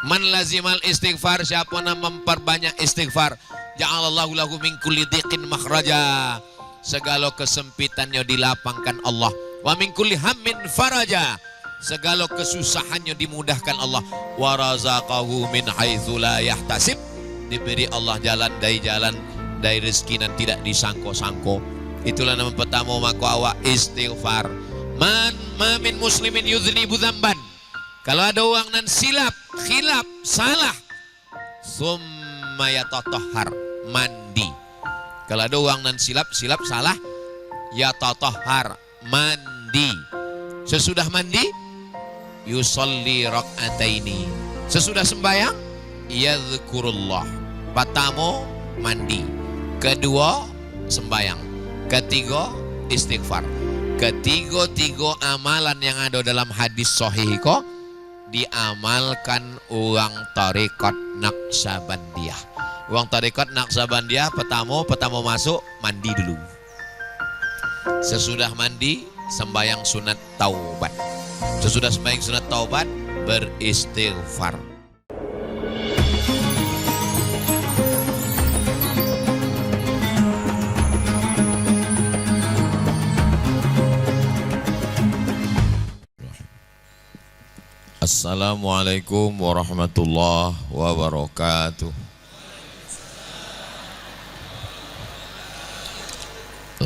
Man lazimal istighfar, siapa yang memperbanyak istighfar, ja'alallahu lahu min kulli dhiqin makhraja, segala kesempitannya dilapangkan Allah. Wa min kulli hammin faraja, segala kesusahannya dimudahkan Allah. Wa razaqahu min haitsu la yahtasib, diberi Allah jalan dari rezeki yang tidak disangko-sangko. Itulah nama pertama maka awak istighfar. Man ma min muslimin yudhnibu dzamban, kalau ada orang nan silap, khilaf, salah, summa yatatahhar, mandi. Kalau ada orang nan silap, salah, yatatahhar, mandi. Sesudah mandi, yusalli rak'ataini. Sesudah sembahyang, yadhkurullah. Pertama mandi, kedua sembahyang, ketiga istighfar. Ketiga-tiga amalan yang ada dalam hadis sahih kok diamalkan orang tarekat Naqsabandiyah. Orang tarekat Naqsabandiyah pertama masuk mandi dulu. Sesudah mandi sembahyang sunat taubat. Sesudah sembahyang sunat taubat beristighfar. Assalamualaikum warahmatullahi wabarakatuh.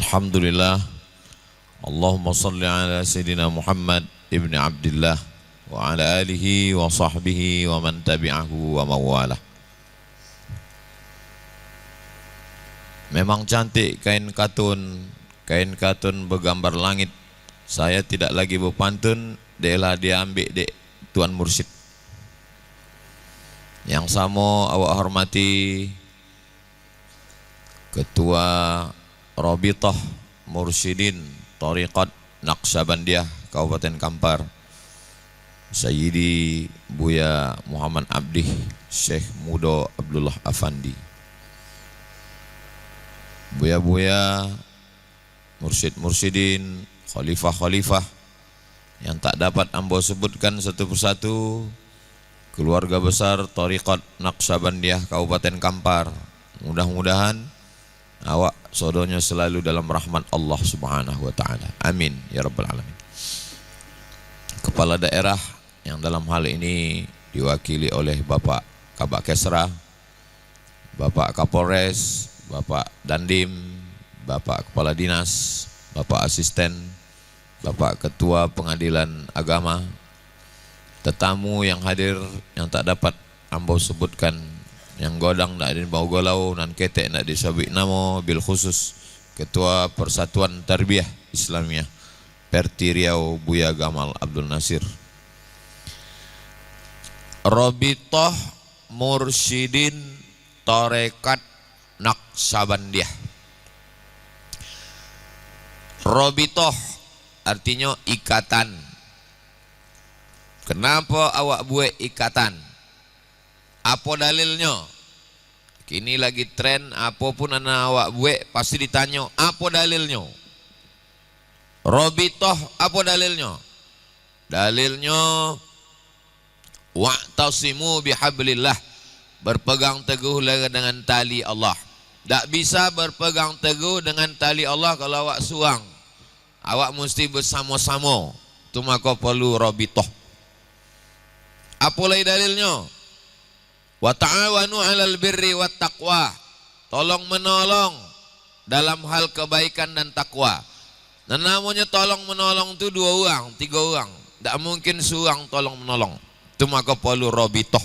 Alhamdulillah. Allahumma salli ala Sayyidina Muhammad ibn Abdillah wa ala alihi wa sahbihi wa man tabi'ahu wa mawalah. Memang cantik kain katun bergambar langit. Saya tidak lagi berpantun, dia ambil dek Tuan Mursyid. Yang sama awak hormati Ketua Rabithah Mursyidin Tariqat Naqsabandiyah Kabupaten Kampar, Sayyidi Buya Muhammad Abdih Syekh Muda Abdullah Afandi. Buya-buya, mursyid-mursyidin, khalifah-khalifah yang tak dapat ambo sebutkan satu persatu, keluarga besar Tariqat Naqsabandiyah Kabupaten Kampar. Mudah-mudahan awak sodonya selalu dalam rahmat Allah Subhanahu wa taala. Amin ya rabbal alamin. Kepala daerah yang dalam hal ini diwakili oleh Bapak Kabak Kesra, Bapak Kapolres, Bapak Dandim, Bapak Kepala Dinas, Bapak Asisten, Bapak Ketua Pengadilan Agama, tetamu yang hadir yang tak dapat ambo sebutkan, yang godang nak dibau golau nan ketek nak disabik nama, bil khusus Ketua Persatuan Tarbiyah Islamiyah Perti Riau Buya Gamal Abdul Nasir, Rabithah Mursyidin Tarekat Naqsabandiyah. Rabithah artinya ikatan. Kenapa awak buat ikatan? Apa dalilnya? Kini lagi tren, apapun anak awak buat pasti ditanya apa dalilnya. Rabithah apa dalilnya? Dalilnya wa'tasimu bihablillah, berpegang teguh dengan tali Allah. Tak bisa berpegang teguh dengan tali Allah kalau awak suang. Awak mesti bersama-sama. Itu maka perlu rabithah. Apa lagi dalilnya? Wa ta'awanu 'alal birri wat taqwa. Tolong menolong dalam hal kebaikan dan takwa. Dan namanya tolong menolong itu 2 orang, 3 orang. Tak mungkin seorang tolong menolong. Itu maka perlu rabithah.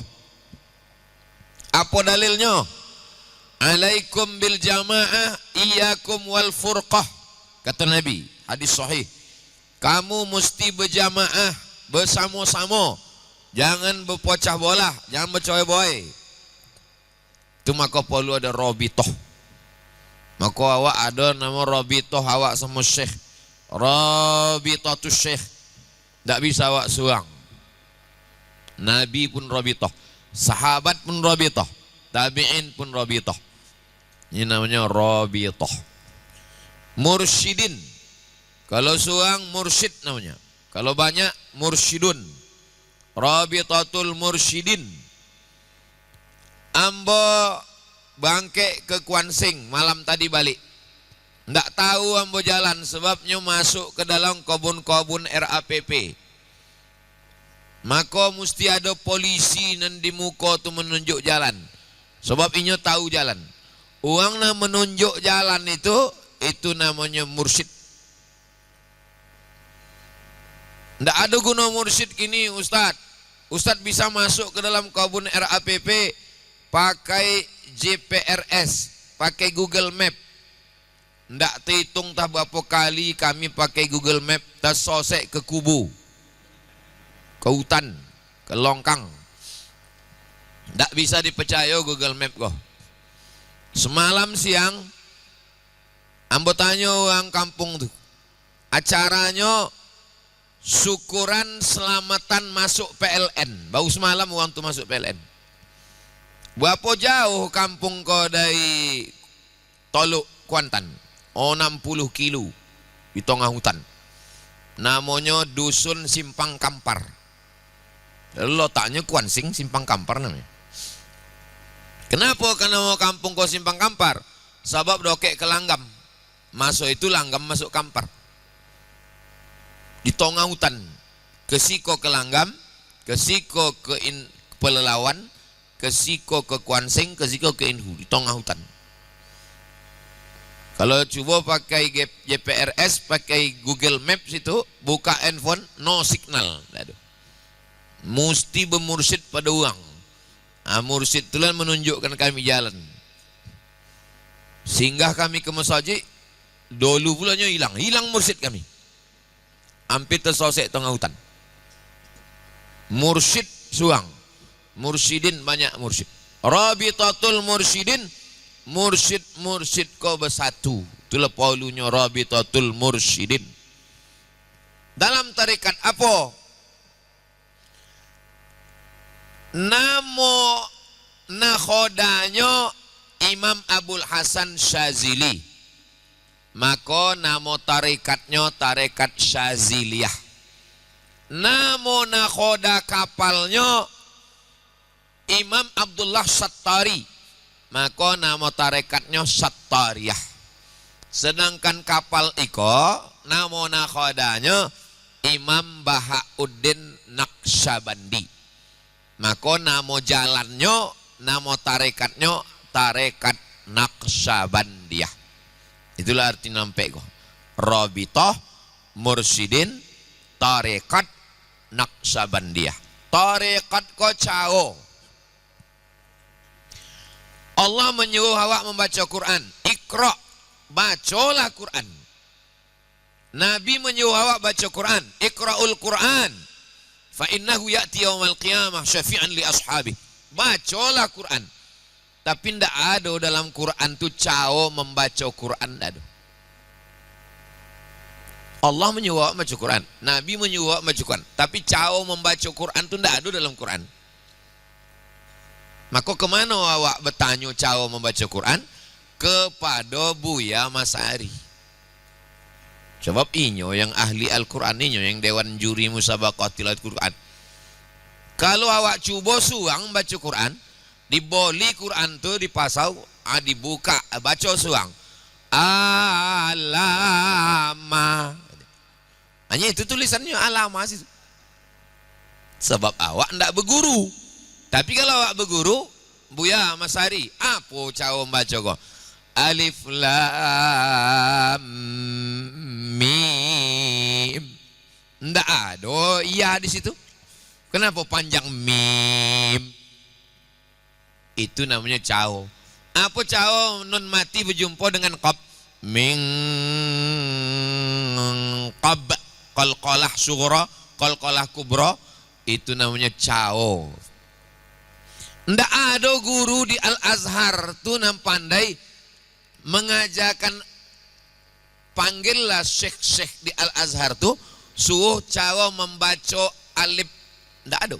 Apa dalilnya? Alaikum bil jamaah iyyakum wal furqah. Kata Nabi, hadis sahih, kamu mesti berjamaah, bersama-sama, jangan berpecah belah, jangan bercerai-berai. Itu maka perlu ada rabithah. Maka awak ada nama rabithah awak sama syekh, rabithatus syekh. Tak bisa awak seorang. Nabi pun rabithah, sahabat pun rabithah, tabi'in pun rabithah. Ini namanya rabithah. Mursyidin, kalau seorang mursyid namanya, kalau banyak mursyidun. Rabithatul mursyidin, Ambo bangke ke Kuansing malam tadi balik. Ndak tahu ambo jalan sebabnya masuk ke dalam kebun-kebun RAPP. Maka mesti ada polisi nan di muka tu menunjuk jalan. Sebab inyo tahu jalan. Uang na menunjuk jalan itu namanya mursyid. Ndak ada guna mursyid kini Ustadz. Ustadz bisa masuk ke dalam kebun RAPP pakai GPRS, pakai Google Map. Ndak terhitung tak berapa kali kami pakai Google Map tersosek ke kubu, ke hutan, ke longkang. Ndak bisa dipercaya Google Map kok. Semalam siang ambo tanya orang kampung tuh, acaranya syukuran selamatan masuk PLN. Baru semalam orang tu masuk PLN. Berapa jauh kampung kau dari Toluk Kuantan? 60 kilo di tengah hutan. Namanya Dusun Simpang Kampar. Lo tanya Kuansing Simpang Kampar namanya. Kenapa nama kampung kau Simpang Kampar? Sebab dokek ke langgam. Masuk itu langgam, masuk kampar. Di tengah hutan. Kesiko ke langgam, kesiko ke Pelelawan, kesiko ke Kuansing, kesiko ke Inhu. Di tengah hutan. Kalau coba pakai GPRS, pakai Google Maps itu, buka handphone, no signal. Mesti bermursyid pada uang. Mursyid itulah menunjukkan kami jalan. Singgah kami ke masjid, dulu pulanya hilang mursyid kami. Hampir tersosek tengah hutan. Mursyid suang, mursyidin banyak mursyid. Rabitatul mursyidin, mursyid kau bersatu. Itulah paulunya Rabitatul mursyidin. Dalam tarekat apa? Namo nakhodanya Imam Abul Hasan Syazili. Maka namo tarekatnya tarekat Syaziliyah. Namo nakhoda kapalnya Imam Abdullah Sattari. Maka nama tarekatnya Sattariyah. Sedangkan kapal iko nama nakhodanya Imam Bahauddin Naqsyabandi. Maka nama jalannya, nama tarekatnya tarekat Naqsyabandiyah. Itulah arti nampak kok. Rabitah mursyidin tarekat Naqsyabandiyah. Tarekat ko cao. Allah menyuruh awak membaca Quran. Iqra, bacalah Quran. Nabi menyuruh awak baca Quran. Iqra'ul Quran. Fa innahu ya'ti yaumal qiyamah syafi'an li ashabi. Bacalah Quran. Tapi tidak ada dalam Quran tu cao membaca Quran. Ada. Allah menyuruh awak baca Quran. Nabi menyuruh awak baca Quran. Tapi cao membaca Quran tu tidak ada dalam Quran. Maka kemana awak bertanya cara membaca Quran? Kepada Buya Masari. Sebab inyo yang ahli Al-Quran, inyo yang Dewan Juri Musabaqah Tilawat Quran. Kalau awak cuba suang baca Quran, diboli Quran tu dipasau, dibuka, baca suang. Alama. Hanya itu tulisannya alama sih. Sebab awak ndak berguru. Tapi kalau awak berguru, Buya Masari, apa cara membaca kok? Alif lam mim. Ndak ada iya di situ. Kenapa panjang mim? Itu namanya cao. Apa cao nun mati berjumpa dengan qab? Min qab, qalqalah sughra, qalqalah kubra. Itu namanya cao. Ndak ada guru di Al-Azhar tu yang pandai mengajarkan, panggillah syekh-syekh di Al-Azhar tu suruh cara membaca alif. Ndak ada.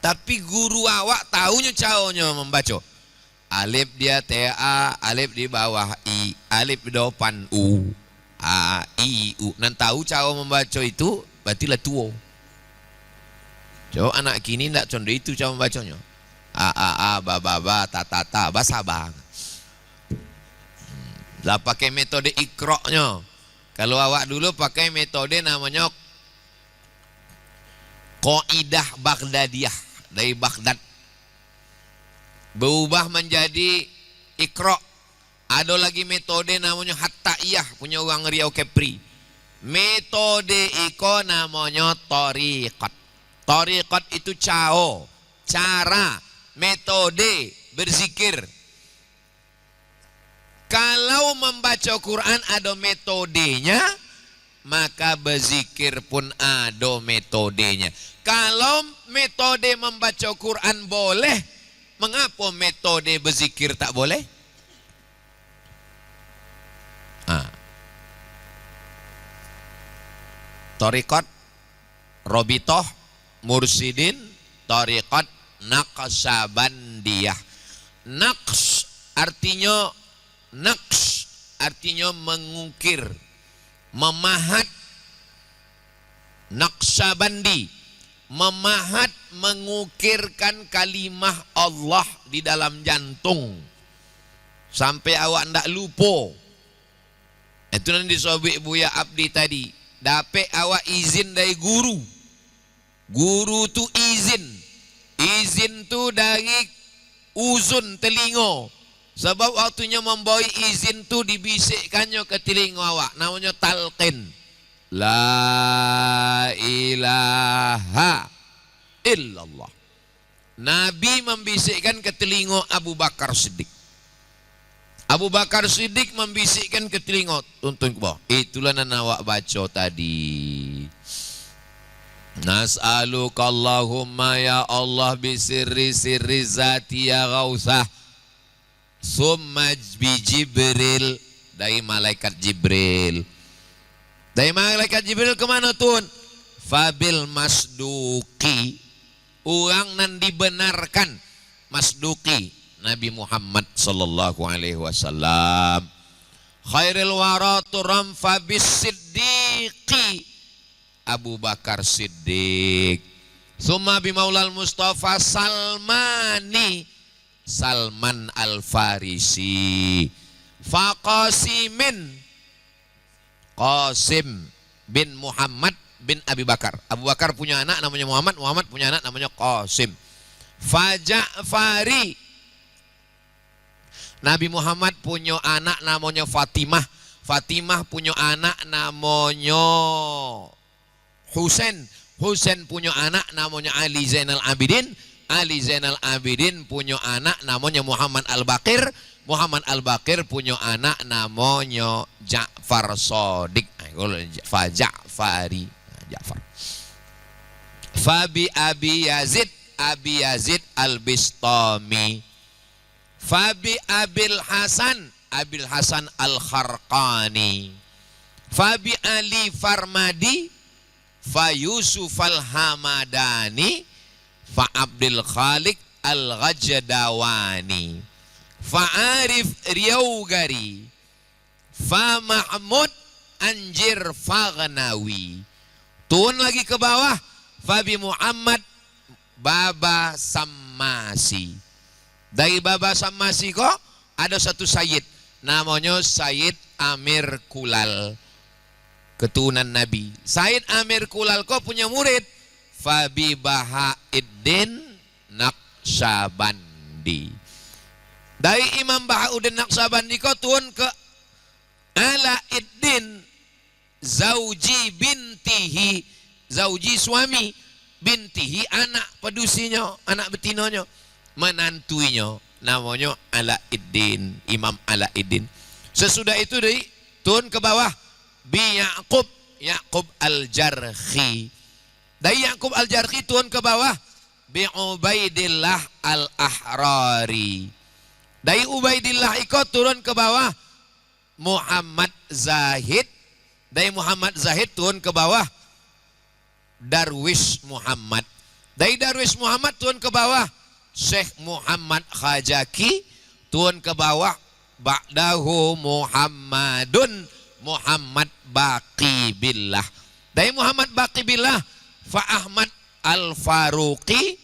Tapi guru awak tahunya caranya membaca. Alif dia ta, alif di bawah i, alif di depan u, a, i, u. Nan tahu cara membaca itu berarti lah tua. Coba anak kini ndak condong itu cara membacanya. A a a ba ba ba ta ta ta bahasa bang. Lah pakai metode ikroknya. Kalau awak dulu pakai metode namanya Qaidah Baghdadiyah dari Baghdad. Berubah menjadi ikro. Ada lagi metode namanya Hattaiyah punya orang Riau Kepri. Metode iko namanya Tariqat. Tariqat itu cara, metode berzikir. Kalau membaca Quran ada metodenya, maka berzikir pun ada metodenya. Kalau metode membaca Quran boleh, mengapa metode berzikir tak boleh? Tariqat, Robitoh, Mursidin, Tariqat, Naqsabandiyah. Naqs artinya mengukir, memahat. Naqsabandi, memahat, mengukirkan kalimah Allah di dalam jantung sampai awak ndak lupa. Itu nanti disobek Buya Abdi tadi. Dapat awak izin dari guru. Guru tu izin. Izin tu dari uzun telinga. Sebab waktunya membawa izin tu dibisikkannya ke telinga awak. Namanya talqin. La ilaha illallah. Nabi membisikkan ke telinga Abu Bakar Siddiq. Abu Bakar Siddiq membisikkan ke telinga, tuntun ke bawah. Itulah yang awak baca tadi. Nas'aluka Allahumma ya Allah bisirri sirri zati ya Ghausah. Summa bi Jibril, dari malaikat Jibril. Dari malaikat Jibril kemana tuan? Fabil masduki, orang nan dibenarkan. Masduki Nabi Muhammad sallallahu alaihi wasallam. Khairil wara turam fabis siddiqi, Abu Bakar Siddiq. Summa bi maulal Mustafa Salmani, Salman Al-Farisi. Faqasimin, Qasim bin Muhammad bin Abi Bakar. Abu Bakar punya anak namanya Muhammad, Muhammad punya anak namanya Qasim. Faja'fari, Nabi Muhammad punya anak namanya Fatimah. Fatimah punya anak namanya Husain. Husain punya anak namanya Ali Zainal Abidin. Ali Zainal Abidin punya anak namanya Muhammad Al-Baqir. Muhammad Al-Baqir punya anak namanya Ja'far Shadiq. Faja'fari, Ja'far. Fabi Abi Yazid, Abi Yazid Al-Bistami. Fabi Abil Hasan, Abil Hasan Al-Kharqani. Fabi Ali Farmadi, Fa Yusuf Al-Hamadani, Fa Abdul Khaliq Al-Ghajdawani, Fa Arif Riyaugari, Fa Mahmud Anjir Faghnawi. Turun lagi ke bawah, Fabi Muhammad Baba Sammasi. Dari Baba Sammasi kok ada satu Sayyid namanya Sayyid Amir Kulal, keturunan Nabi. Sayyid Amir Kulal kok punya murid Fabi Bahauddin Naqsabandi. Dari Imam Bahauddin Naqsabandi kok turun ke Alauddin Zauji bintihi, Zauji suami, bintihi anak pedusinya, anak betinanya, menantuinya namanya Alauddin, Imam Alauddin. Sesudah itu dari turun ke bawah bi Yaqub Al-Jarhi. Dari Yaqub Al-Jarhi turun ke bawah bi Ubaidillah Al-Ahrari. Dari Ubaidillah ikut turun ke bawah Muhammad Zahid. Dari Muhammad Zahid turun ke bawah Darwis Muhammad. Dari Darwis Muhammad turun ke bawah Syekh Muhammad Khajaki. Turun ke bawah ba'dahu Muhammadun, Muhammad Baqi Billah. Dari Muhammad Baqi Billah Fa Ahmad Al-Faruqi.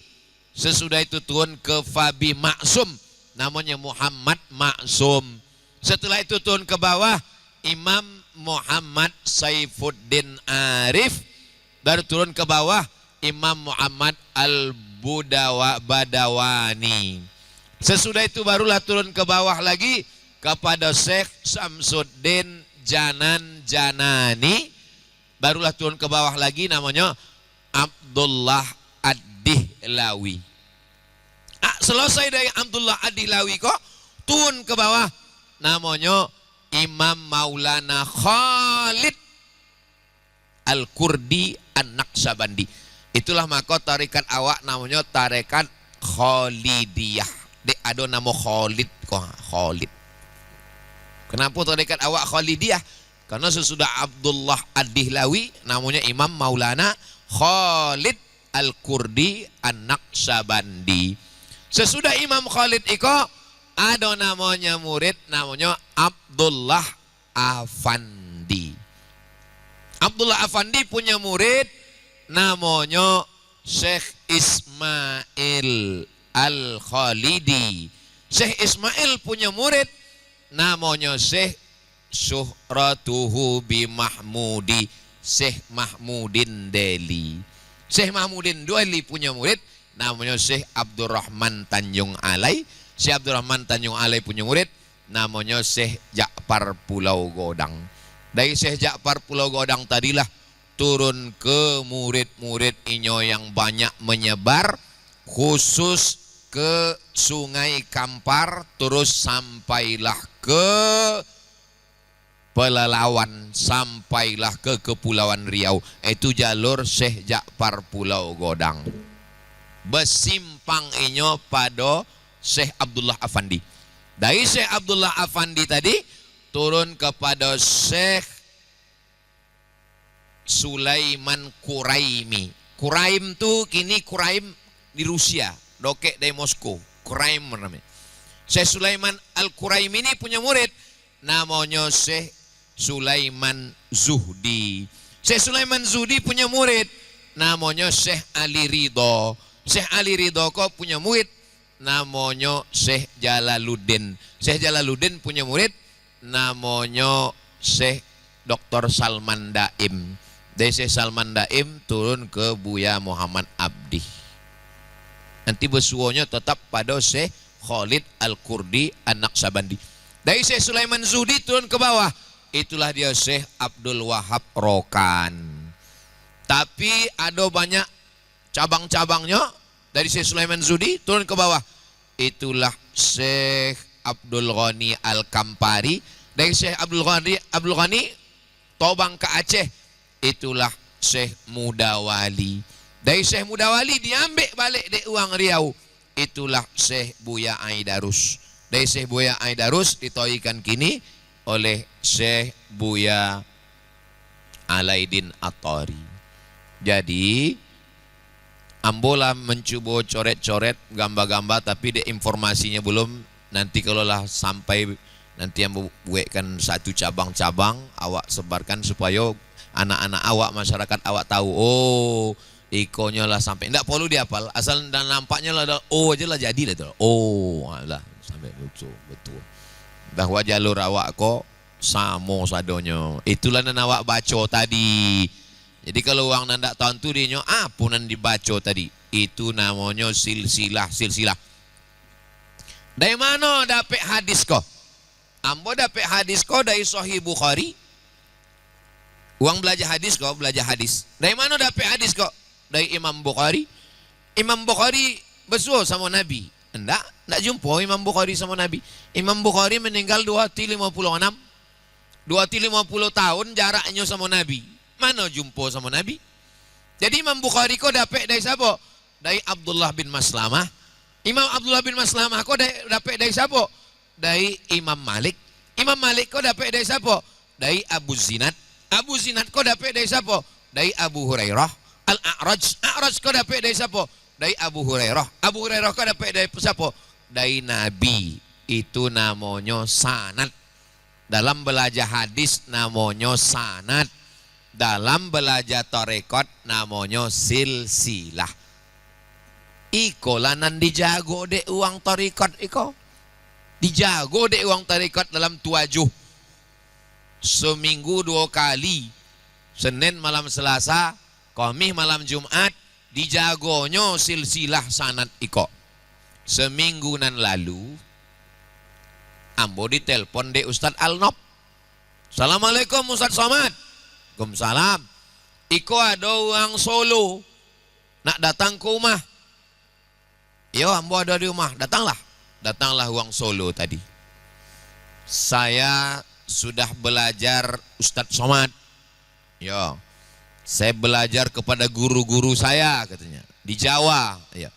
Sesudah itu turun ke Fabi Maksum, namanya Muhammad Maksum. Setelah itu turun ke bawah Imam Muhammad Saifuddin Arif. Baru turun ke bawah Imam Muhammad Al-Badawani. Sesudah itu barulah turun ke bawah lagi kepada Syekh Samsuddin Janani. Barulah turun ke bawah lagi namanya Abdullah Ad-Dihlawi. Selesai dari Abdullah Ad-Dihlawi kok turun ke bawah namanya Imam Maulana Khalid Al-Kurdi An-Naqsabandi. Itulah maka tarekat awak namanya tarekat Khalidiyah. Dek ada nama Khalid kok, Khalid. Kenapa tarekat awak Khalidiyah? Karena sesudah Abdullah Ad-Dihlawi namanya Imam Maulana Khalid Al-Kurdi An-Naqsabandi. Sesudah Imam Khalid iko ada namanya murid namanya Abdullah Afandi. Abdullah Afandi punya murid namanya Syekh Ismail Al-Khalidi. Syekh Ismail punya murid namanya Syekh Syuhratuhu bi Mahmudi, Syekh Mahmudin Deli. Syekh Mahmudin Deli punya murid namanya Syekh Abdurrahman Tanjung Alai. Syekh Abdurrahman Tanjung Alai punya murid namanya Syekh Ja'far Pulau Godang. Dari Syekh Ja'far Pulau Godang tadilah turun ke murid-murid inyo yang banyak menyebar, khusus ke Sungai Kampar, terus sampailah ke Pelalawan, sampailah ke Kepulauan Riau. Itu jalur Syekh Ja'far Pulau Godang. Bersimpang inyo pada Syekh Abdullah Afandi. Dari Syekh Abdullah Afandi tadi turun kepada Syekh Sulaiman Quraimi. Quraim tu kini Quraim di Rusia, dokek dari Moskow. Quraim namanya. Syekh Sulaiman Al-Quraimi ini punya murid namanya Syekh Sulaiman Zuhdi. Syekh Sulaiman Zuhdi punya murid namanya Syekh Ali Ridho. Syekh Ali Ridho kok punya murid namanya Syekh Jalaluddin. Syekh Jalaluddin punya murid namanya Syekh Dr. Salman Daim. Dari Syekh Salman Daim turun ke Buya Muhammad Abdi. Nanti bersuonya tetap pada Syekh Khalid Al-Kurdi An-Naqsabandi. Dari Syekh Sulaiman Zuhdi turun ke bawah, itulah dia Syekh Abdul Wahab Rokan. Tapi ada banyak cabang-cabangnya. Dari Syekh Sulaiman Zuhdi turun ke bawah, itulah Syekh Abdul Ghani Al-Kampari. Dari Syekh Abdul Ghani Tobang ke Aceh, itulah Syekh Mudawali. Dari Syekh Mudawali diambil balik dari uang Riau, itulah Syekh Buya Aidarus. Dari Syekh Buya Aidarus ditoikan kini oleh Syekh Buya Alaidin At-Tari. Jadi ambolah mencoba coret-coret gambar-gambar, tapi de informasinya belum. Nanti kalau lah sampai nanti yang buatkan satu cabang-cabang, awak sebarkan supaya anak-anak awak, masyarakat awak tahu. Oh, ikonya lah sampai. Tidak perlu dihafal, asal dan nampaknya lah oh aja lah jadi lah tu. Oh, lah sampai betul. Bahwa jalur awak kok samo sadonya. Itulah yang awak baca tadi. Jadi kalau orang nandak tahu tu dia apa nan dibaca tadi? Itu namanya silsilah. Dari mana dapat hadis kau? Ambo dapat hadis kau dari Sahih Bukhari. Uang belajar hadis kau, belajar hadis. Dari mana dapat hadis kau? Dari Imam Bukhari. Imam Bukhari bersuah sama Nabi. Enggak jumpa Imam Bukhari sama Nabi. Imam Bukhari meninggal 256. 250 tahun jaraknya sama Nabi. Mana jumpa sama Nabi? Jadi Imam Bukhari kau dapat dari siapa? Dari Abdullah bin Maslamah. Imam Abdullah bin Maslamah kau dapat dari siapa? Dari Imam Malik. Imam Malik kau dapat dari siapa? Dari Abu Zinad. Abu Zinad kau dapat dari siapa? Dari Abu Hurairah. Al-A'raj kau dapat dari siapa? Dari Abu Hurairah. Abu Hurairah kau dapat dari siapa? Dari Nabi. Itu namanya sanad. Dalam belajar hadis namanya sanad. Dalam belajar tarekat namanya silsilah. Iko lanan dijago dek uang tarikat iko. Dijago dek uang tarikat dalam tuajuh. Seminggu 2 kali. Senin malam Selasa, Kamis malam Jumat, dijagonyo silsilah sanad iko. Seminggu nan lalu, ambo ditelepon dek Ustadz Alnop. Assalamualaikum Ustadz Somad. Waalaikumsalam. Iko ada uang Solo. Nak datang ke rumah. Yo, ambo ada di rumah. Datanglah uang Solo tadi. Saya sudah belajar Ustadz Somad. Yo, saya belajar kepada guru-guru saya katanya di Jawa. Ya.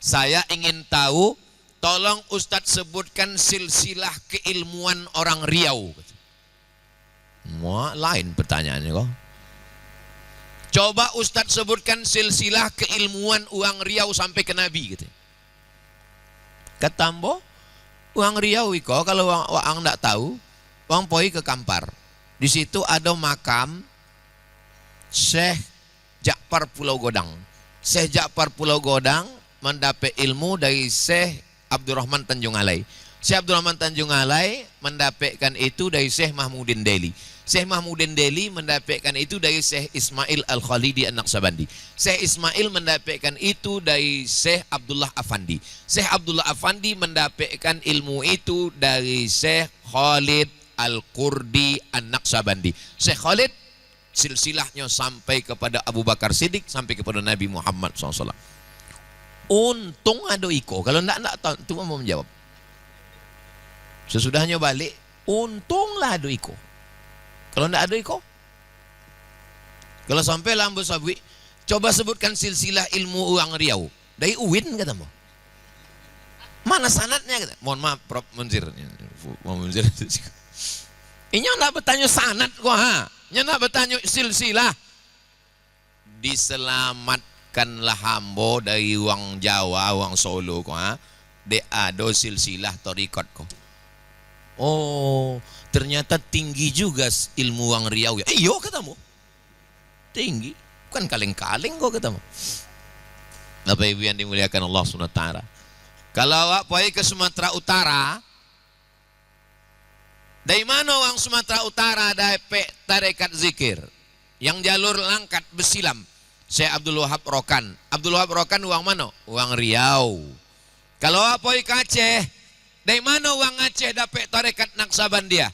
Saya ingin tahu, tolong Ustadz sebutkan silsilah keilmuan orang Riau. Wah, lain pertanyaannya kok. Coba Ustadz sebutkan silsilah keilmuan uang Riau sampai ke Nabi gitu. Ketambo uang Riau iko kalau uang ndak tahu, uang poi ke Kampar. Di situ ada makam Syekh Ja'far Pulau Godang. Syekh Ja'far Pulau Godang mendapat ilmu dari Syekh Abdurrahman Tanjung Alai. Syekh Abdurrahman Tanjung Alai mendapatkan itu dari Syekh Mahmudin Deli. Syekh Mahmudin Deli mendapatkan itu dari Syekh Ismail Al-Khalidi An-Naqsabandi. Syekh Ismail mendapatkan itu dari Syekh Abdullah Afandi. Syekh Abdullah Afandi mendapatkan ilmu itu dari Syekh Khalid Al-Qurdi An-Naqsabandi. Syekh Khalid silsilahnya sampai kepada Abu Bakar Siddiq, sampai kepada Nabi Muhammad SAW. Untung ada iko. Kalau enggak tahu, itu mau menjawab. Sesudahnya balik, untunglah ada iko. Kalau enggak ada iko, kalau sampai lambu sabwi, coba sebutkan silsilah ilmu uang Riau. Dari UIN kata mo. Mana sanatnya kata. Mohon maaf Prof Munzir. Ini enggak bertanya sanat kok ha. Ini enggak bertanya silsilah. Diselamatkanlah hambo dari uang Jawa, uang Solo kok ha. De ado silsilah tarikat kok. Oh, ternyata tinggi juga ilmu uang Riau ya. Iyo katamu. Tinggi. Bukan kaleng-kaleng kok katamu. Bapak Ibu yang dimuliakan Allah SWT. Kalau awak pergi ke Sumatera Utara, dari mana orang Sumatera Utara dapat tarekat zikir? Yang jalur langkat besilam. Syekh Abdul Wahab Rokan. Abdul Wahab Rokan uang mana? Uang Riau. Kalau awak pergi ke Aceh, dari mana uang Aceh dapat tarekat Naqsabandia?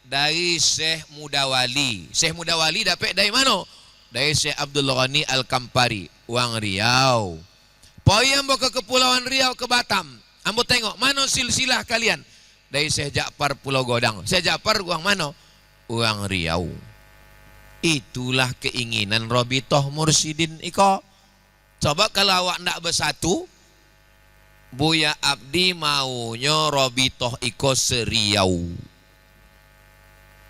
Dari Syekh Mudawali. Syekh Mudawali dapat dari mana? Dari Syekh Abdul Ghani Al-Kampari, uang Riau. Poi ambo ke Kepulauan Riau ke Batam. Ambo tengok mana silsilah kalian? Dari Syekh Ja'far Pulau Godang. Syekh Ja'far uang mana? Uang Riau. Itulah keinginan Robitoh Mursyidin iko. Coba kalau awak ndak bersatu, Buya Abdi maunya Robitoh iko seriau.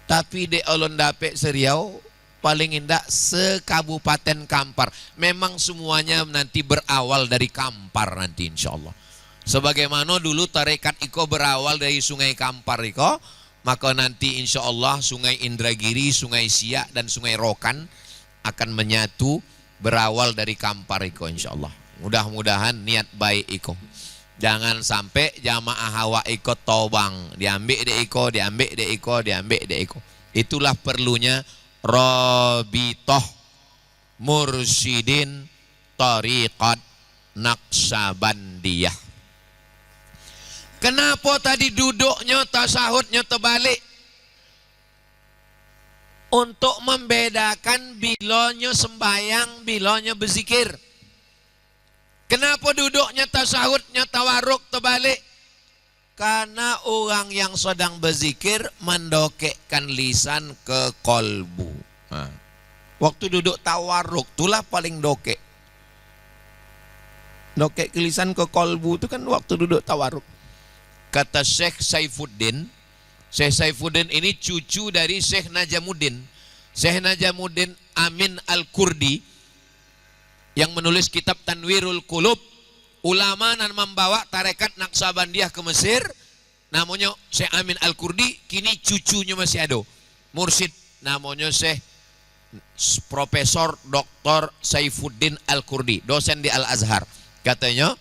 Tapi de olon dapet seriau paling indah sekabupaten Kampar. Memang semuanya nanti berawal dari Kampar nanti insya Allah. Sebagaimana dulu tarekat iko berawal dari Sungai Kampar iko, maka nanti insya Allah Sungai Indragiri, Sungai Siak dan Sungai Rokan akan menyatu berawal dari Kampar iko insya Allah. Mudah-mudahan niat baik iko. Jangan sampai jamaah hawa ikut tobang, diambil de iko, diambil de iko, diambil de iko. Itulah perlunya Rabitoh Mursyidin Tariqat Naqsabandiyah. Kenapa tadi duduknya tasahudnya terbalik? Untuk membedakan bilanya sembahyang, bilanya berzikir. Kenapa duduknya tasahudnya tawaruk terbalik? Karena orang yang sedang berzikir mendokekkan lisan ke kolbu. Nah, waktu duduk tawaruk itulah paling dokek. Dokek ke lisan ke kolbu itu kan waktu duduk tawaruk. Kata Syekh Saifuddin, Syekh Saifuddin ini cucu dari Syekh Najamuddin. Syekh Najamuddin Amin Al-Kurdi yang menulis kitab Tanwirul Qulub, ulama yang membawa tarekat Naqsabandiyah ke Mesir, namanya Syekh Amin Al-Kurdi, kini cucunya masih ada. Mursyid namanya Syekh Profesor Dr. Saifuddin Al-Kurdi, dosen di Al-Azhar. Katanya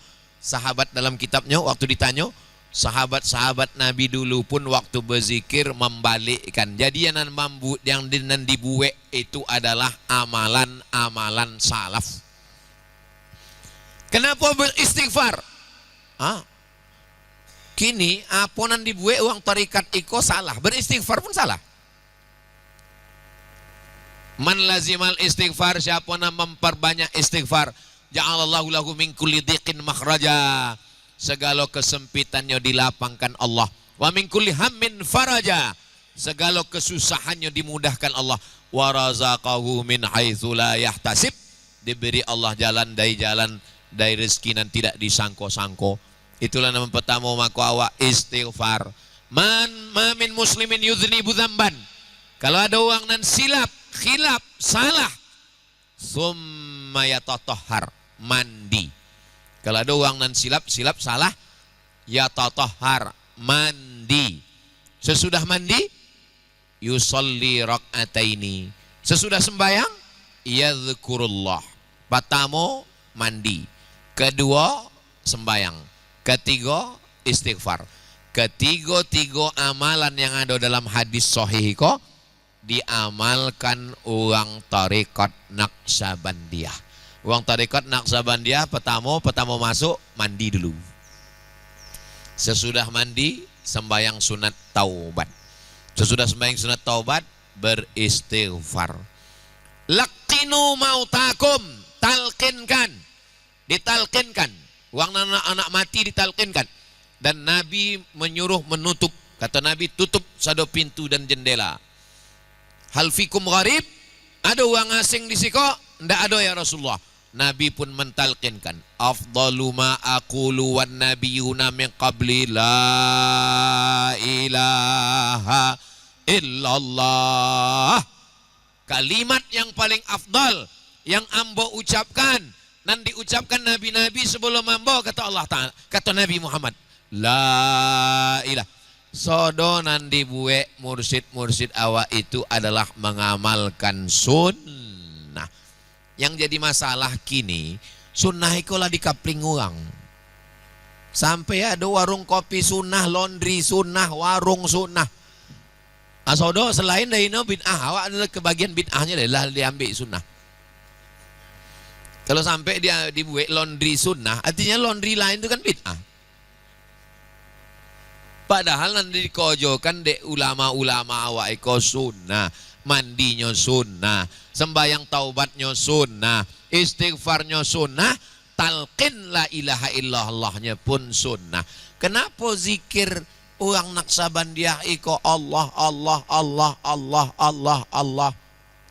sahabat dalam kitabnya waktu ditanya, sahabat-sahabat Nabi dulu pun waktu berzikir membalikkan. Jadi yang dibuat itu adalah amalan-amalan salaf. Kenapa beristighfar? Kini aponan dibuat uang tarikat iko salah, beristighfar pun salah. Man lazimal istighfar, siapa yang memperbanyak istighfar, ja'alallahu lahu min kulli dhiqin makhraja, segala kesempitannya dilapangkan Allah. Wa min kulli hammin faraja, segala kesusahannya dimudahkan Allah. Wa razaqahu min haitsu la yahtasib, diberi Allah jalan dari rezeki yang tidak disangko-sangko. Itulah nama pertama maka awak istighfar. Ma min muslimin yudhnibu dzamban, kalau ada orang nan silap, khilaf, salah, summa yatatahhar, mandi. Kalau ada orang nan silap, salah, yatatahhar, mandi. Sesudah mandi, yusalli rak'ataini. Sesudah sembahyang, yadhkurullah. Pertama mandi, kedua sembahyang, ketiga istighfar. Ketiga-tiga amalan yang ada dalam hadis sahih kok diamalkan orang tarekat Naqsabandiyah. Orang tarekat Naqsabandiyah pertama masuk mandi dulu. Sesudah mandi sembahyang sunat taubat. Sesudah sembahyang sunat taubat beristighfar. Laqinu mautakum, talqinkan, ditalqinkan. Uang anak-anak mati ditalqinkan. Dan Nabi menyuruh menutup. Kata Nabi, tutup sado pintu dan jendela. Hal fikum gharib, ada orang asing di siko? Tidak ada ya Rasulullah. Nabi pun mentalkinkan, afdalu ma aqulu wan nabiyuna min qabli la ilaha illallah. Kalimat yang paling afdal yang ambo ucapkan dan diucapkan nabi-nabi sebelum ambo, kata Allah Ta'ala, kata Nabi Muhammad, la ilaha. Sodonan dibuat mursid awak itu adalah mengamalkan sunnah. Yang jadi masalah kini, sunnah itu lah dikapling orang. Sampai ada warung kopi sunnah, laundry sunnah, warung sunnah. Asodo selain dari itu bid'ah, awak adalah kebagian bid'ahnya adalah diambil sunnah. Kalau sampai dia dibuat laundry sunnah, artinya laundry lain itu kan bid'ah. Padahal nanti dikojokan dek ulama-ulama awak iko sunnah, mandinya sunnah, sembayang taubatnya sunnah, istighfarnya sunnah, talqin la ilaha illallahnya pun sunnah. Kenapa zikir orang Naqsabandiyah iko Allah, Allah, Allah, Allah, Allah, Allah?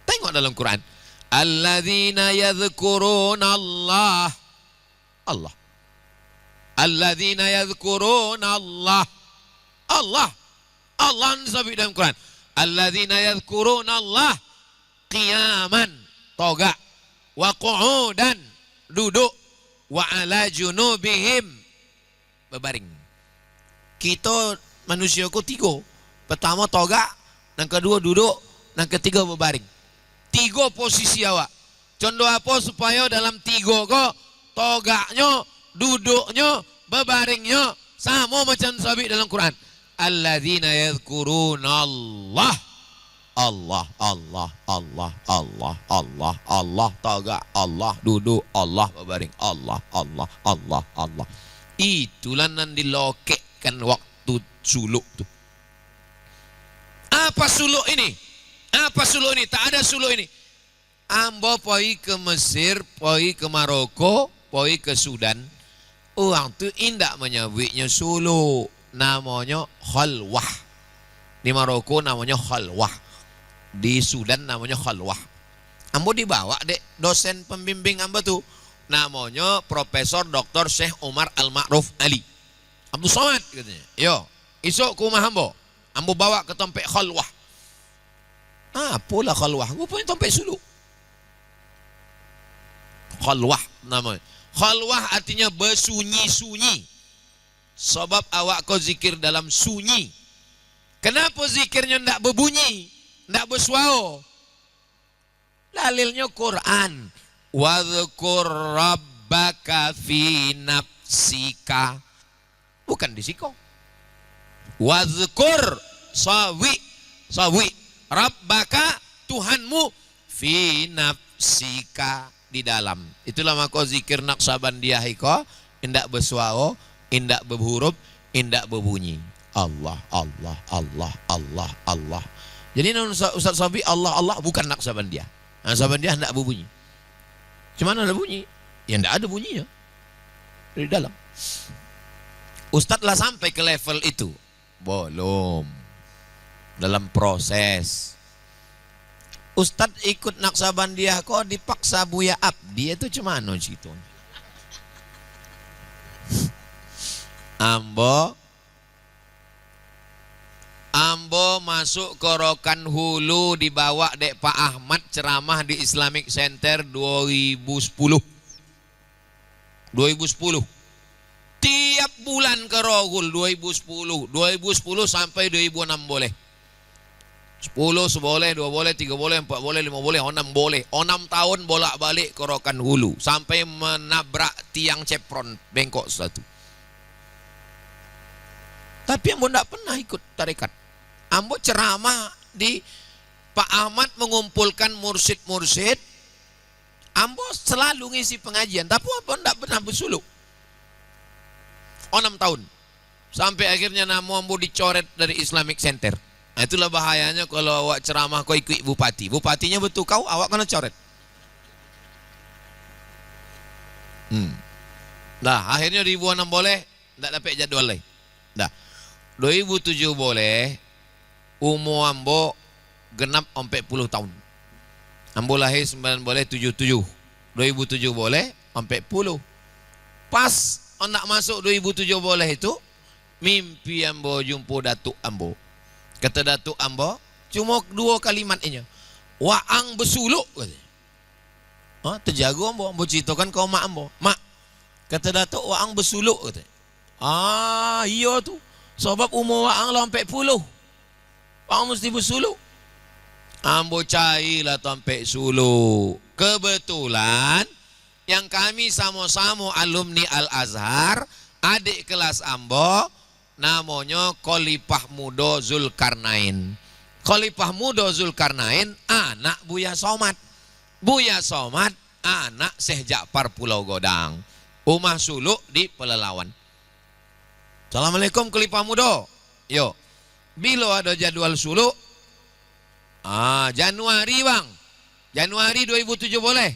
Tengok dalam Quran. Alladzina yadhkuruna Allah. Allah. Alladzina yadhkuruna Allah. Allah disebut dalam Quran. Alladzina yadhkuruna Allah qiyaman, toga, wa qu'udan, duduk, wa ala junubihim, berbaring. Kita manusiaku tiga. Pertama toga, yang kedua duduk, yang ketiga berbaring. Tiga posisi awak. Contoh apa supaya dalam tiga kok toganya, duduknya, berbaringnya sama macam sabit dalam Quran. Alladzina yadhkuruna Allah. Allah, Allah, Allah, Allah, Allah, Allah, toga, Allah, duduk, Allah, berbaring, Allah, Allah, Allah, Allah. Itulah yang dilokekkan waktu suluk tu. Apa suluk ini? Apa suluk ini? Tak ada suluk ini. Ambo pergi ke Mesir, pergi ke Maroko, pergi ke Sudan. Orang tu indak menyebutnya suluk. Namanya khalwah. Di Maroko namanya khalwah. Di Sudan namanya khalwah. Ambo dibawa dek dosen pembimbing ambo tu. Namanya Profesor Dr. Syekh Umar Al-Ma'ruf Ali Abdul Somad katanya. Yo, isok ke rumah ambo. Ambo bawa ke tempat khalwah. Apalah khalwah? Gue punya tempat suluk. Khalwah namanya. Khalwah artinya bersunyi-sunyi. Sebab awak kau zikir dalam sunyi. Kenapa zikirnya tidak berbunyi, tidak bersuara? Dalilnya Quran. Wadhkur rabbaka fi nafsi nafsika, bukan di siko. Wazkur, sawi rabbaka, Tuhanmu, fi nafsika, di dalam. Itulah maka zikir Naqsabandiyah iko indak bersuara, indak berhuruf, indak berbunyi. Allah, Allah, Allah, Allah, Allah. Jadi Ustaz Sabi Allah, Allah bukan Naqsabandiyah. Naqsabandiyah enggak berbunyi. Cuman ada bunyi. Ya enggak ada bunyinya. Dari dalam. Ustaz lah sampai ke level itu. Belum. Dalam proses. Ustaz ikut Naqsabandiyah kok dipaksa Buya Abdi itu cuman situ. Ambo masuk ke Rokan Hulu, dibawa dek Pak Ahmad ceramah di Islamic Center 2010. Tiap bulan ke Rohul 2010 sampai 2006 boleh. 10 seboleh, 2 boleh, 3 boleh, 4 boleh, 5 boleh, 6 boleh. 6 tahun bolak-balik ke Rokan Hulu sampai menabrak tiang Chevron bengkok satu. Tapi Ambo tidak pernah ikut tarekat. Ambo ceramah di Pak Ahmad mengumpulkan mursyid-mursyid. Ambo selalu ngisi pengajian, tapi Ambo tidak pernah bersuluk. 6 tahun. Sampai akhirnya nama Ambo dicoret dari Islamic Center. Nah, itulah bahayanya kalau awak ceramah kau ikut bupati. Bupatinya betul kau, awak kena coret. Nah, akhirnya 2006 boleh, tidak dapat jadwal lagi. Dah. 2007 boleh, umur Ambo genap 40 tahun. Ambo lahir 9 boleh 77. 2007 boleh 40. Pas nak masuk 2007 boleh itu, mimpi Ambo jumpa Datuk Ambo. Kata Datuk Ambo, cuma 2 kalimat ini. Waang bersuluk. Terjaga Ambo. Ambo ceritakan ke mak Ambo. Mak, kata Datuk waang bersuluk. Kata. Iya tu. Sebab umur waang lah 40. Waang mesti bersuluk. Ambo carilah sampai suluk. Kebetulan yang kami sama-sama alumni Al-Azhar, adik kelas Ambo, namanya Khalifah Muda Zulkarnain. Khalifah Muda Zulkarnain anak Buya Somad. Buya Somad anak Syekh Ja'far Pulau Godang. Umah suluk di Pelelawan. Assalamualaikum Khalifah Muda. Yo. Bila ada jadwal suluk? Januari bang. Januari 2007 boleh.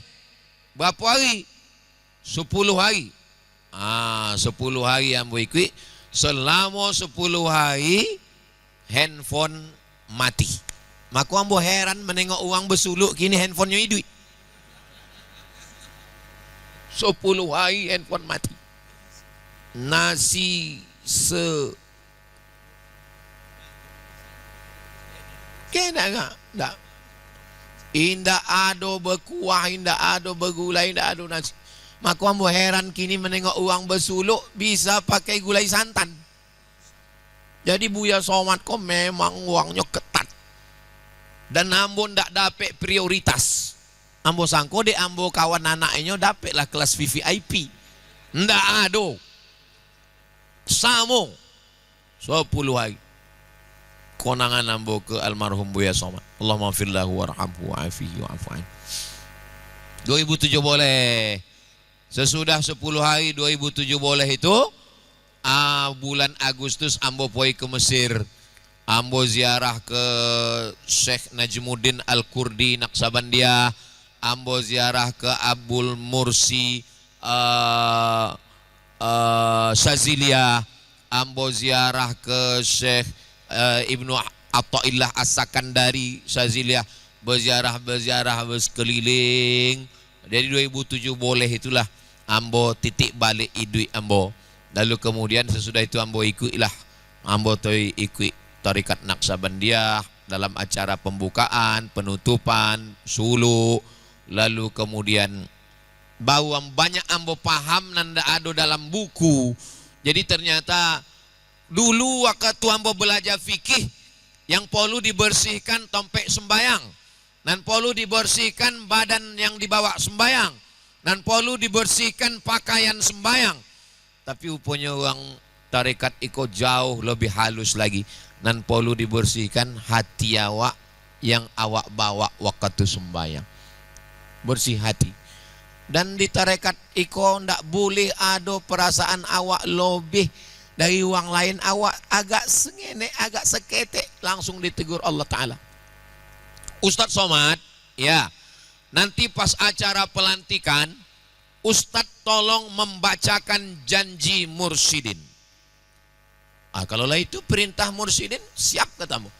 Berapa hari? 10 hari. 10 hari Ambo ikut. Selama 10 hari handphone mati. Maka Ambo heran menengok orang bersuluk kini handphonenya hidup. 10 hari handphone mati. Nasi kena enggak? Indah ado berkuah, indah ado bergulai, indah ado nasi. Maka Ambo heran kini menengok orang bersuluk bisa pakai gulai santan. Jadi Buya Somad kok memang uangnya ketat. Dan Ambo ndak dapat prioritas. Ambo sangko dek Ambo kawan anaknya dapatlah kelas VVIP. Ndak ado. Samo 10 hari. Konangan Ambo ke almarhum Buya Somad. Allahumma firlahu warhamhu wa'afihi wa'afu'an. 2007 boleh. Sesudah 10 hari 2007 boleh itu, bulan Agustus Ambo pergi ke Mesir. Ambo ziarah ke Syekh Najmuddin Al-Kurdi Naqsabandiyah. Ambo ziarah ke Abul Mursi Syaziliyah. Ambo ziarah ke Syekh Ibnu Athaillah As-Sakandari Syaziliyah. Berziarah berkeliling. Jadi 2007 boleh itulah Ambo titik balik idui Ambo. Lalu kemudian sesudah itu Ambo ikutlah. Ambo ikut Tarekat Naqsabandiyah dalam acara pembukaan, penutupan, suluk. Lalu kemudian bahwa banyak Ambo paham nanda ada dalam buku. Jadi ternyata dulu waktu Ambo belajar fikih, yang perlu dibersihkan tompek sembayang, dan perlu dibersihkan badan yang dibawa sembayang, dan perlu dibersihkan pakaian sembayang. Tapi upanya orang tarekat iko jauh lebih halus lagi. Dan perlu dibersihkan hati awak yang awak bawa waktu sembahyang. Bersih hati. Dan di tarekat iko ndak boleh ada perasaan awak lebih dari orang lain. Awak agak sengene, agak seketek, langsung ditegur Allah Ta'ala. Ustadz Somad, ya, nanti pas acara pelantikan, Ustadz tolong membacakan janji mursyidin. Kalau lah itu perintah mursyidin, siap katamu.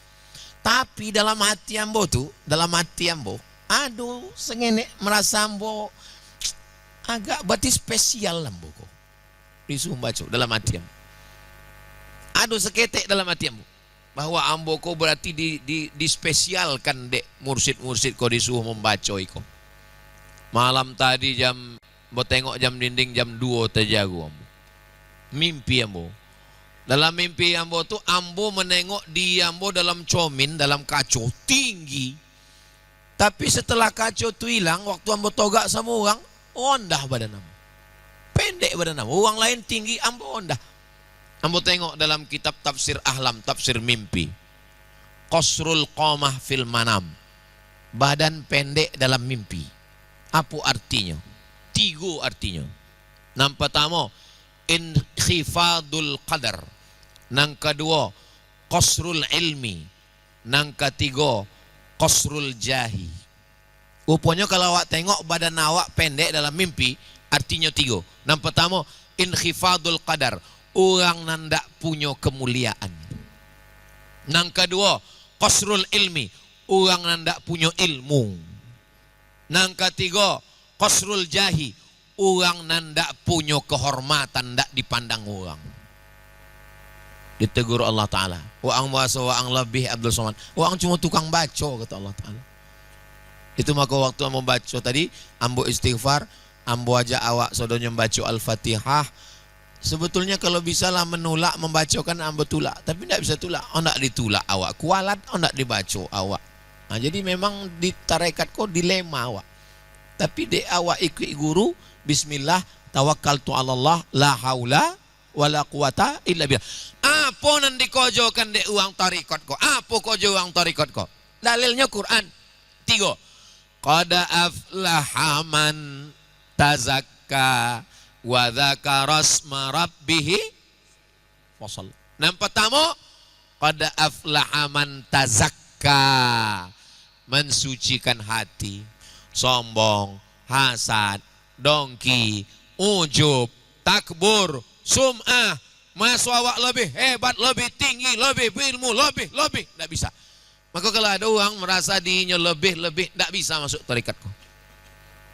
Tapi dalam hati ambo tuh, dalam hati ambo, aduh, sengene merasa ambo agak berarti spesial ambo kok. Disuruh baca dalam hati ambo. Aduh, seketek dalam hati ambo. Bahwa ambo ko berarti dispesialkan dek mursyid-mursyid ko disuruh membaca iko. Malam tadi ambo tengok jam dinding jam 2 terjago ambo. Mimpi ambo. Dalam mimpi ambo tu ambo menengok dia ambo dalam comin, dalam kaco tinggi. Tapi setelah kaco tu hilang, waktu ambo togak sama orang, ondah badan ambo. Pendek badan ambo. Orang lain tinggi, ambo ondah. Ambo tengok dalam kitab tafsir ahlam, tafsir mimpi. Qasrul qamah fil manam. Badan pendek dalam mimpi. Apa artinya? 3 artinya. Yang pertama, inkhifadul qadar. Yang kedua, qasrul ilmi. Yang ketiga, qasrul jahi. Rupanya kalau awak tengok badan awak pendek dalam mimpi, artinya 3. Yang pertama, inkhifadul qadar. Orang nandak punya kemuliaan. Yang kedua, qasrul ilmi. Orang nandak punya ilmu. Yang ketiga, qasrul jahi. Orang nandak punya kehormatan, ndak dipandang orang. Ditegur Allah Ta'ala. Wa'ang bahasa wa'ang lebih Abdul Somad. Wa'ang cuma tukang baca, kata Allah Ta'ala. Itu maka waktu ambo baca tadi, ambo istighfar, ambo aja awak sodonya baca Al-Fatihah. Sebetulnya kalau bisa lah menolak membacakan ambo tulak, tapi tidak bisa tulak. Oh, tidak ditulak awak kualat, oh tidak dibaca awak. Nah, jadi memang di tarekat kok dilema awak. Tapi de awak ikut guru, bismillah, tawakkaltu 'ala Allah, la haula wala quwata illa billah. Apa nan dikojokan de uang tarekat kok? Apa kojo uang tarekat kok? Dalilnya Quran. 3. Qad aflaha man tazakka wa dzakara asma rabbih wasal. Yang pertama, qad aflaha man tazakka, mensucikan hati, sombong, hasad, dongki, ujub, takbur, sum'ah, masuk awak lebih hebat, lebih tinggi, lebih berilmu, lebih, tidak bisa. Maka kalau ada orang merasa dirinya lebih, tidak bisa masuk tarikatku.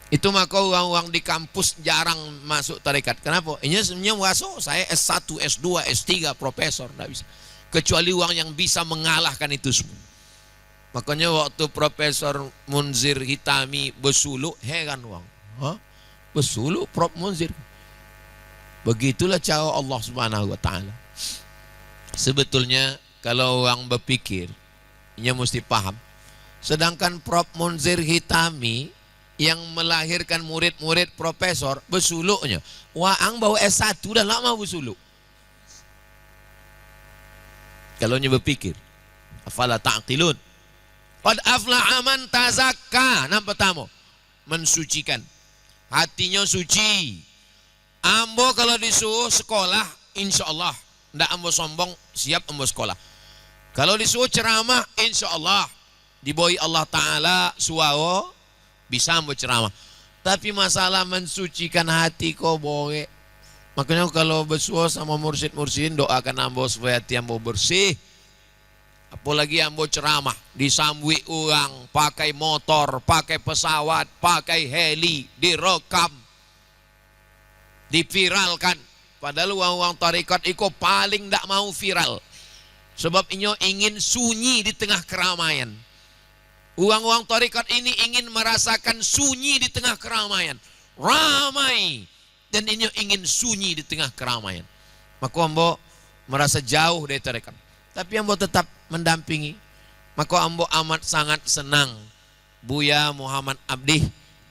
Itu maka orang-orang di kampus jarang masuk tarekat. Kenapa? Ini sebenarnya masuk saya S1, S2, S3, profesor, tidak bisa. Kecuali orang yang bisa mengalahkan itu semua. Makanya waktu Profesor Munzir Hitami bersuluk, heran orang. Bersuluk Prof Munzir. Begitulah cara Allah Subhanahu wa Ta'ala. Sebetulnya kalau orang berpikir, ia mesti paham. Sedangkan Prof Munzir Hitami yang melahirkan murid-murid profesor bersuluknya, waang bawa S1 dah lama bersuluk. Kalau nya berpikir, afala ta'qilun. Qad aflaha man tazakka. Yang pertama, mensucikan. Hatinya suci. Ambo kalau disuruh sekolah, insya Allah. Ndak ambo sombong, siap ambo sekolah. Kalau disuruh ceramah, insya Allah. Diboi Allah Ta'ala suara, bisa ambo ceramah. Tapi masalah mensucikan hati kok boleh. Makanya kalau bersuara sama mursyid-mursyidin, doakan ambo supaya hati ambo bersih. Apalagi ambo ceramah, disambui orang, pakai motor, pakai pesawat, pakai heli, direkam, diviralkan. Padahal uang-uang tarekat itu paling tidak mau viral. Sebab inyo ingin sunyi di tengah keramaian. Uang-uang tarekat ini ingin merasakan sunyi di tengah keramaian. Ramai. Dan inyo ingin sunyi di tengah keramaian. Maka ambo merasa jauh dari tarekat. Tapi ambo tetap mendampingi. Maka ambo amat sangat senang Buya Muhammad Abdi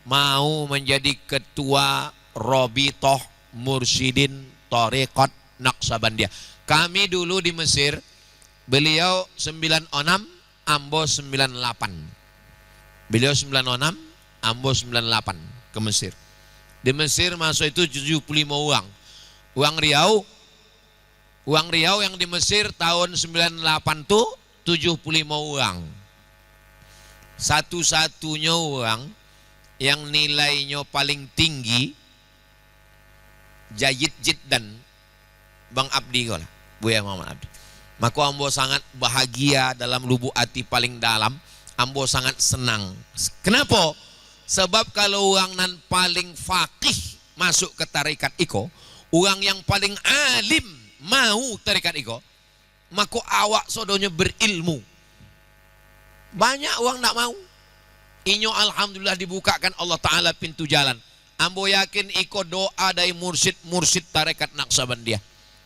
mau menjadi ketua Robitoh Mursyidin Thariqat Naqsabandiyah. Kami dulu di Mesir, beliau 96, ambo 98. Beliau 96, ambo 98 ke Mesir. Di Mesir masuk itu 75 uang. Uang Riau yang di Mesir tahun 98 tuh 75 uang. Satu-satunya uang yang nilainya paling tinggi Jayid Jiddan Bang Abdi lah, Buya Muhammad Abdi. Maka ambo sangat bahagia dalam lubuk hati paling dalam. Ambo sangat senang. Kenapa? Sebab kalau uang nan paling faqih masuk ke tarikat iko, uang yang paling alim mau tarikat iko, maka awak sodonya berilmu. Banyak uang tak mau. Inyo alhamdulillah dibukakan Allah Ta'ala pintu jalan. Ambo yakin iko doa dari mursyid tarekat Naqsabandiyah.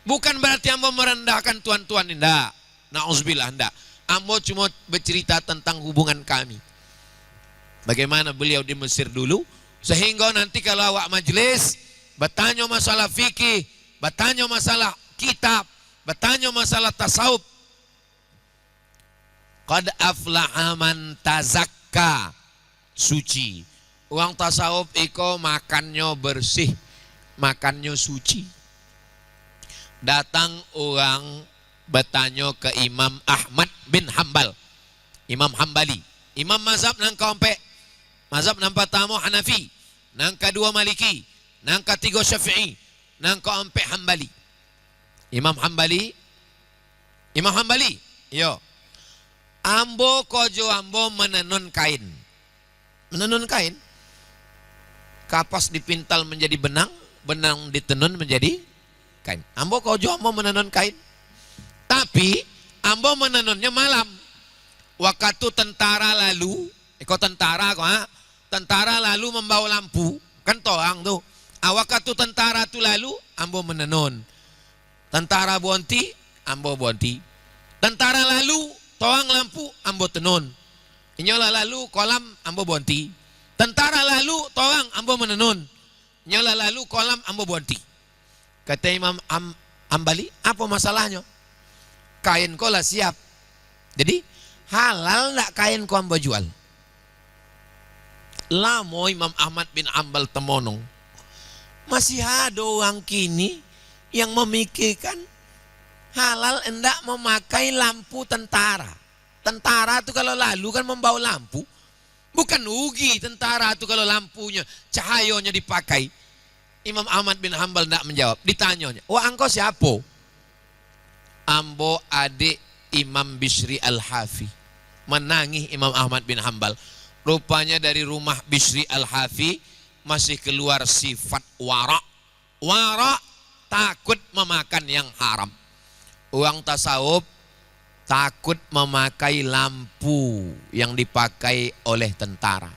Bukan berarti ambo merendahkan tuan-tuan, tidak. Na'udzubillah, tidak. Ambo cuma bercerita tentang hubungan kami. Bagaimana beliau di Mesir dulu. Sehingga nanti kalau awak majelis bertanya masalah fikih, bertanya masalah kitab, bertanya masalah tasawuf, qad aflaha man tazakka, suci. Uang tasawuf iko makannya bersih, makannya suci. Datang orang bertanya ke Imam Ahmad bin Hambal, Imam Hambali, Imam mazhab nang keempat, mazhab nang pertama Hanafi, nang kedua Maliki, nang ketiga Syafi'i, nang keempat Hambali. Imam Hambali, yo. Ambo kojo ambo menenun kain. Menenun kain. Kapas dipintal menjadi benang, benang ditenun menjadi kain. Ambo kojo ambo menenun kain. Tapi ambo menenunnya malam. Waktu tentara lalu, tentara lalu membawa lampu, kan toang tuh. Waktu tentara tu lalu, ambo menenun. Tentara bonti, ambo bonti. Tentara lalu, toang lampu, ambo tenun. Inyola lalu kolam, ambo bonti. Tentara lalu, toang, ambo menenun. Inyola lalu kolam, ambo bonti. Kata Imam Hambali, apa masalahnya? Kain ko lah siap. Jadi halal nak kain ko ambo jual? Lamo Imam Ahmad bin Hambal temonong. Masih ada orang kini yang memikirkan halal hendak memakai lampu tentara. Tentara itu kalau lalu kan membawa lampu. Bukan rugi tentara itu kalau lampunya, cahayanya dipakai. Imam Ahmad bin Hambal tidak menjawab. Ditanyanya, wah engkau siapa? Ambo adik Imam Bishri Al-Hafi. Menangis Imam Ahmad bin Hambal. Rupanya dari rumah Bishri Al-Hafi masih keluar sifat wara. Wara, takut memakan yang haram. Uang tasawuf takut memakai lampu yang dipakai oleh tentara.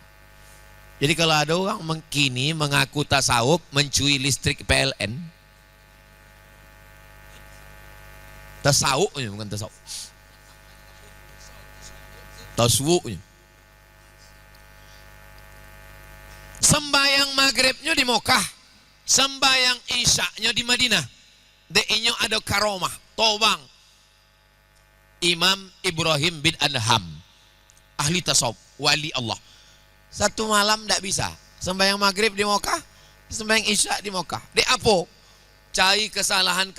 Jadi kalau ada orang kini mengaku tasawuf mencuri listrik PLN, tasawuf bukan tasawuf, tasawufnya. Sembayang maghribnya di Mekah, sembayang isyaknya di Madinah. Deinyo ada karomah, tobang. Imam Ibrahim bin Adham, ahli tasawuf, wali Allah. Satu malam tidak bisa. Sembahyang maghrib di Mekah, sembahyang isya di Mekah. Di apa? Cari kesalahan.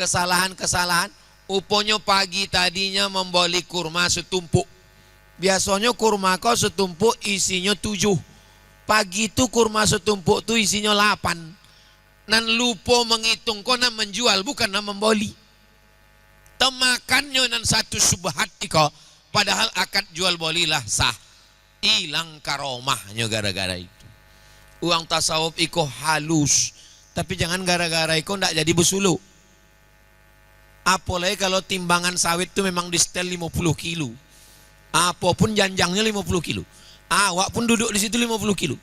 Uponya pagi tadinya membeli kurma setumpuk. Biasanya kurma kau setumpuk isinya 7. Pagi itu kurma setumpuk itu isinya 8. Nan lupa menghitung kau nan menjual bukan nan membeli. Temakannya nan satu subhat iko, padahal akad jual belilah sah. Hilang karomahnya gara-gara itu. Uang tasawuf iko halus, tapi jangan gara-gara iko ndak jadi bersulu. Apalagi kalau timbangan sawit itu memang di setel 50 kilo. Apapun janjangnya 50 kilo. Awak pun duduk di situ 50 kilo.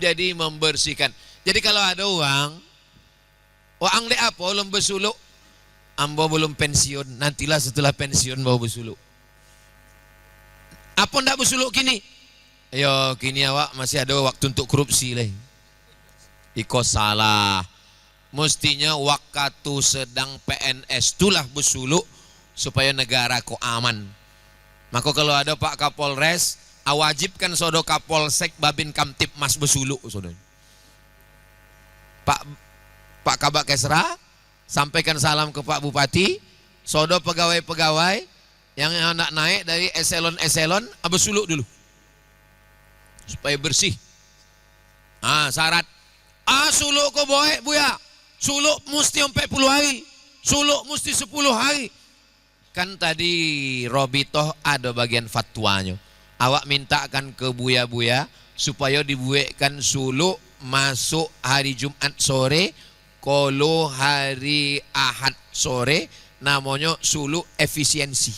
Jadi membersihkan. Jadi kalau ada uang dek apa belum bersuluk, ambo belum pensiun, nantilah setelah pensiun baru bersuluk. Apa ndak bersuluk kini? Ayo kini awak masih ada waktu untuk korupsi leh. Iko salah. Mestinya waktu sedang PNS itulah bersuluk supaya negaraku aman. Maka kalau ada Pak Kapolres, awajibkan sodo Kapolsek Babin Kamtip Mas bersuluk sodo. Pak Kabak Kesra, sampaikan salam ke Pak Bupati, sodo pegawai-pegawai yang hendak naik dari eselon-eselon, bersuluk dulu supaya bersih. Syarat. Suluk ko boleh buya. Suluk mesti 40 hari. Suluk mesti 10 hari. Kan tadi Robitoh ada bagian fatwanya. Awak mintakan ke buya-buya supaya dibuatkan suluk masuk hari Jumat sore, kalau hari Ahad sore namanya suluk efisiensi.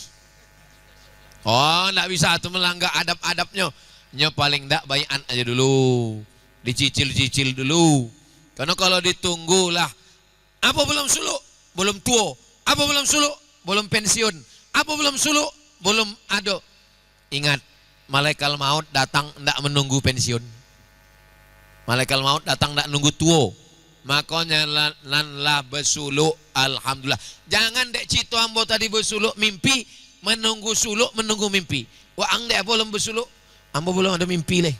Nggak bisa tuh melanggar adab-adabnya. Paling enggak bayan aja dulu. Dicicil-cicil dulu. Karena kalau ditunggulah, apa belum suluk? Belum tua. Apa belum suluk? Belum pensiun. Apa belum suluk? Belum ada. Ingat, malaikat maut datang tidak menunggu pensiun. Malaikat maut datang tidak menunggu tua. Makanya lanlah bersuluk, alhamdulillah. Jangan dek cito ambo tadi bersuluk mimpi, menunggu suluk, menunggu mimpi. Wah, dek belum bersuluk, ambo belum ada mimpi leh.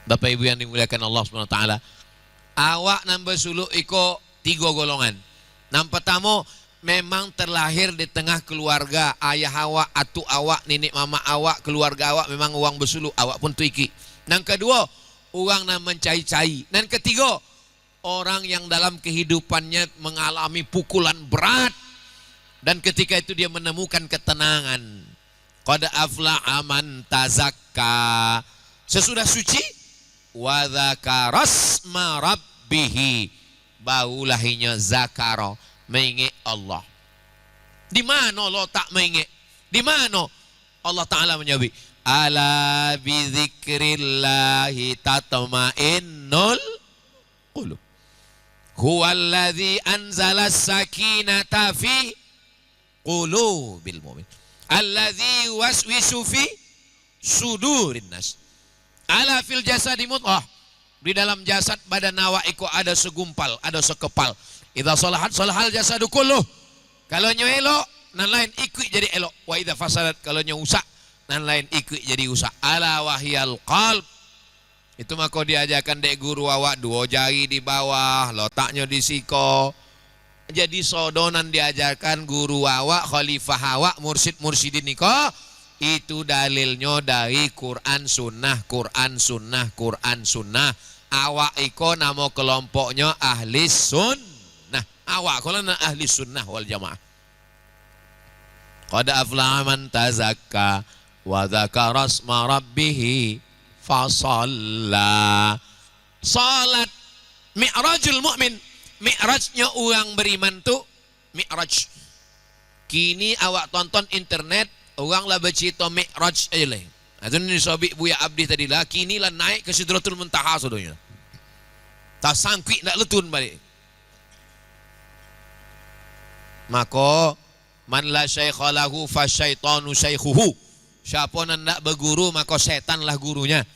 Bapak Ibu yang dimuliakan Allah SWT, awak nambah suluk iko 3 golongan. Yang pertama, memang terlahir di tengah keluarga, ayah awak, atu awak, nenek mama awak, keluarga awak memang uang bersuluk, awak pun tuiki. Yang kedua, uang yang mencai-cai. Dan ketiga, orang yang dalam kehidupannya mengalami pukulan berat, dan ketika itu dia menemukan ketenangan. Qad aflaha man tazakka, sesudah suci, wa dzakara asma rabbih, baulahinya zakara, mengingat Allah. Di mana Allah tak mengingat? Di mana Allah Ta'ala menjawab, ala bizikrillahi tatma'innul qulub, huwallazi anzala sakinata fi qulubil mu'min, allazi waswisu fi sudurin nas. Ala fil jasadi mudghah, di dalam jasad badan awak iko ada segumpal, ada sekepal. Idza salahat salahal jasadu kulluh. Kalau nyo elok, nan lain ikut jadi elok. Wa idza fasadat, kalau nyo usak, nan lain ikut jadi usak. Ala wahyal qalb. Itu maka diajarkan dek guru awak 2 jari di bawah, letaknya di siko. Jadi sodonan diajarkan guru awak, khalifah awak, mursyid-mursyidin niko. Itu dalilnya dari Quran Sunnah, Quran Sunnah, Quran Sunnah. Awak iko nama kelompoknya ahli sunnah. Awak kalau na ahli sunnah wal jamaah. Qad aflaha man tazakka wa dzakara asma rabbih fasalla. Salat mi'rajul mu'min. Mi'rajnya orang beriman tuh mi'raj. Kini awak tonton internet, orang lah bercerita mi'raj aja lah. Itu ni sobik Buya Abdi tadi lah. Kini lah naik ke Sidratul Muntaha saudanya. Tak sangkut nak letun balik. Maka man la syaikha lahu fa syaitanu syaikhuhu. Siapa yang nak berguru maka setanlah gurunya.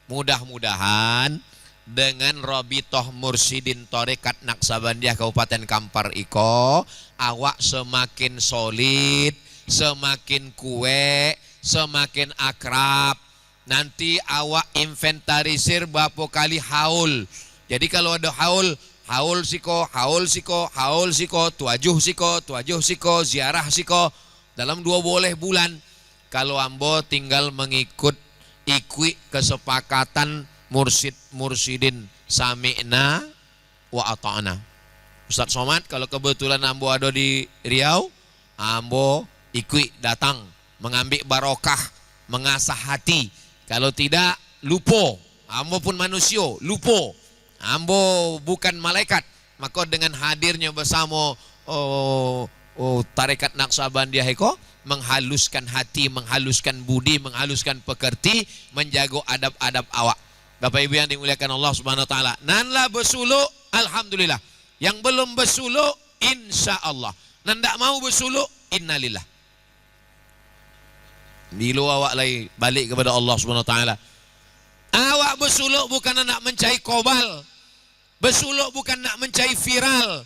Mudah-mudahan dengan Rabitoh Mursyidin Tarekat Naksabandiah Kabupaten Kampar iko, awak semakin solid, semakin kuat, semakin akrab. Nanti awak inventarisir berapa kali haul. Jadi kalau ada haul, haul siko, haul siko, haul siko, tuajuh siko, ziarah siko, dalam 2 bulan. Kalau ambo tinggal mengikut kesepakatan mursyidin sami'na wa ata'na. Ustaz Somad, kalau kebetulan ambo ada di Riau, ambo datang mengambil barokah, mengasah hati. Kalau tidak, lupo. Ambo pun manusia, lupo. Ambo bukan malaikat. Maka dengan hadirnya bersama Tarekat Naksabandiah iko, menghaluskan hati, menghaluskan budi, menghaluskan pekerti, menjaga adab-adab awak. Bapak Ibu yang dimuliakan Allah Subhanahu wa taala. Nanlah bersuluk, alhamdulillah. Yang belum bersuluk, insyaallah. Nan tak mau bersuluk, innalillah. Bila awak lagi balik kepada Allah Subhanahu wa taala. Awak bersuluk bukan nak mencari kobal. Besuluk bukan nak mencari viral.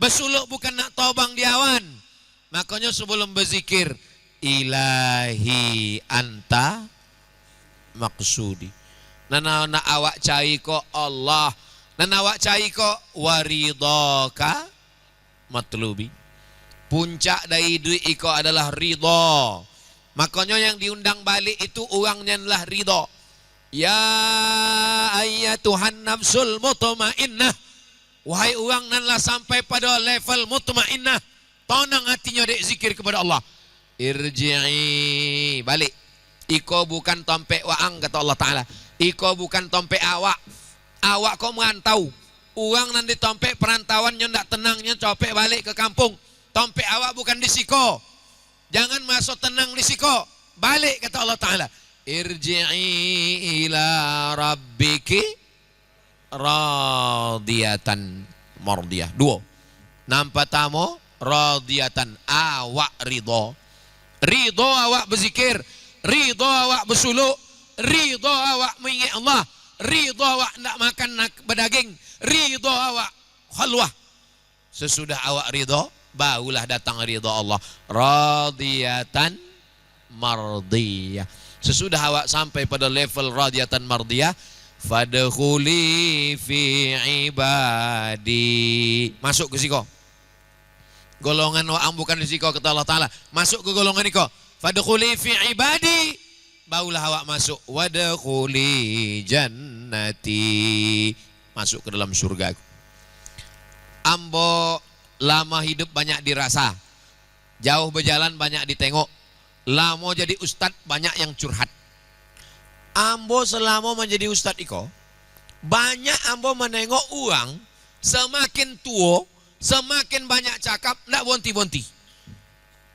Besuluk bukan nak tobang di awan. Makanya sebelum berzikir, ilahi anta maksudi. Nana awak cari ko Allah. Nana awak cari ko waridaka matlubi. Puncak dari duit iko adalah ridho. Makanya yang diundang balik itu orangnya adalah ridho. Ya ayyatuhan nafsul mutmainnah. Wahai orang nanlah sampai pada level mutmainnah. Tenang hatinya dek zikir kepada Allah. Irji'i. Balik. Iko bukan tompek waang kata Allah Ta'ala. Iko bukan tompek awak. Awak kau merantau. Orang nanti tompek perantauannya ndak tenangnya copek balik ke kampung. Tompek awak bukan di siko. Jangan masuk tenang di siko. Balik kata Allah Ta'ala. Irji'i ila rabbiki radiyatan mardiyah. Dua. Nampak tamu radiyatan awak ridho. Ridho awak berzikir. Ridho awak bersuluk. Ridho awak mengingat Allah. Ridho awak nak makan nak berdaging. Ridho awak khalwah. Sesudah awak ridho, barulah datang ridho Allah. Radiyatan mardiyah. Sesudah awak sampai pada level radiyatan mardiyah, fadkhuli fi ibadi. Masuk ke siko. Golongan wa'ang bukan di siko kata Allah Ta'ala. Masuk ke golongan niko. Fadkhuli fi ibadi. Barulah awak masuk. Wadkhuli jannati. Masuk ke dalam surga. Ambo lama hidup banyak dirasa. Jauh berjalan banyak ditengok. Lama jadi ustadz banyak yang curhat. Ambo selama menjadi ustadz iko, banyak ambo menengok uang semakin tua, semakin banyak cakap, ndak bonti-bonti.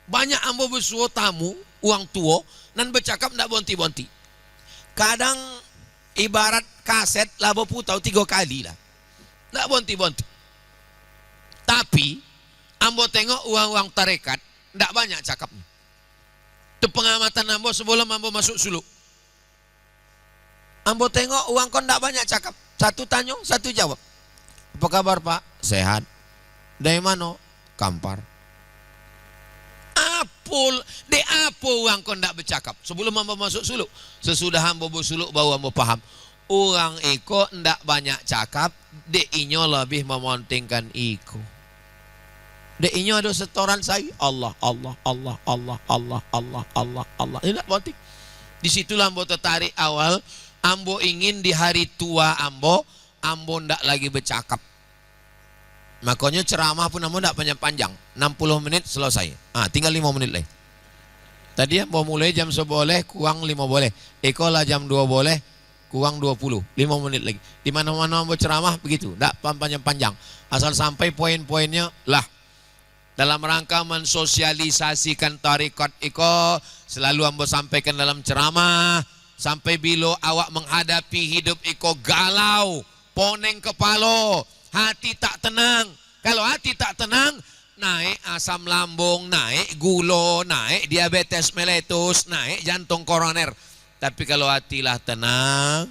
Banyak ambo bersuruh tamu, uang tua, dan bercakap ndak bonti-bonti. Kadang ibarat kaset labo putau 3 kali lah. Ndak bonti-bonti. Tapi ambo tengok uang-uang tarekat ndak banyak cakapnya. Itu pengamatan ambo sebelum ambo masuk suluk. Ambo tengok uang kon ndak banyak cakap. Satu tanya, satu jawab. Apa kabar Pak? Sehat. Dari mana? Kampar. Apul, de apa uang kon ndak bercakap. Sebelum ambo masuk suluk. Sesudah ambo bersuluk baru ambo paham. Orang iko ndak banyak cakap, de inyo lebih mementingkan iko. De inyo ada setoran saya Allah, Allah, Allah, Allah, Allah, Allah, Allah, Allah. Ini ndak penting. Di situlah ambo tertarik awal. Ambo ingin di hari tua ambo ndak lagi bercakap. Makanya ceramah pun ambo ndak panjang-panjang. 60 menit selesai. Tinggal 5 menit lagi. Tadi ambo mulai jam 10 boleh, kurang 5 boleh. Lah jam 2 boleh, kurang 20. 5 menit lagi. Di mana-mana ambo ceramah begitu, ndak panjang-panjang. Asal sampai poin-poinnya lah. Dalam rangka mensosialisasikan tarekat iko, selalu ambo sampaikan dalam ceramah. Sampai bila awak menghadapi hidup iko galau, poneng kepala, hati tak tenang. Kalau hati tak tenang, naik asam lambung, naik gula, naik diabetes meletus, naik jantung koroner. Tapi kalau hatilah tenang,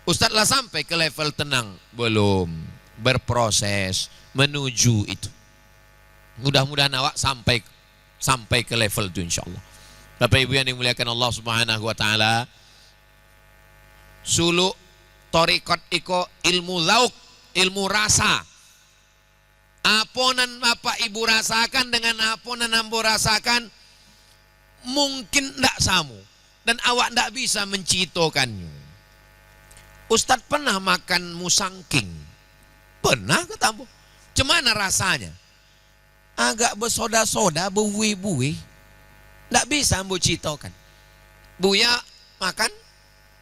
Ustadz lah sampai ke level tenang. Belum, berproses menuju itu. Mudah-mudahan awak sampai ke level itu insyaAllah. Bapak Ibu yang dimuliakan Allah Subhanahu Wa Ta'ala, suluk torikot iko ilmu lauk, ilmu rasa. Aponan bapak ibu rasakan dengan aponan ambo rasakan mungkin ndak samu, dan awak ndak bisa mencitokannya. Ustadz pernah makan musangking? Pernah kata ambo. Cemana rasanya? Agak bersoda-soda, berbuih-buih. Ndak bisa ambo citokan. Buya makan,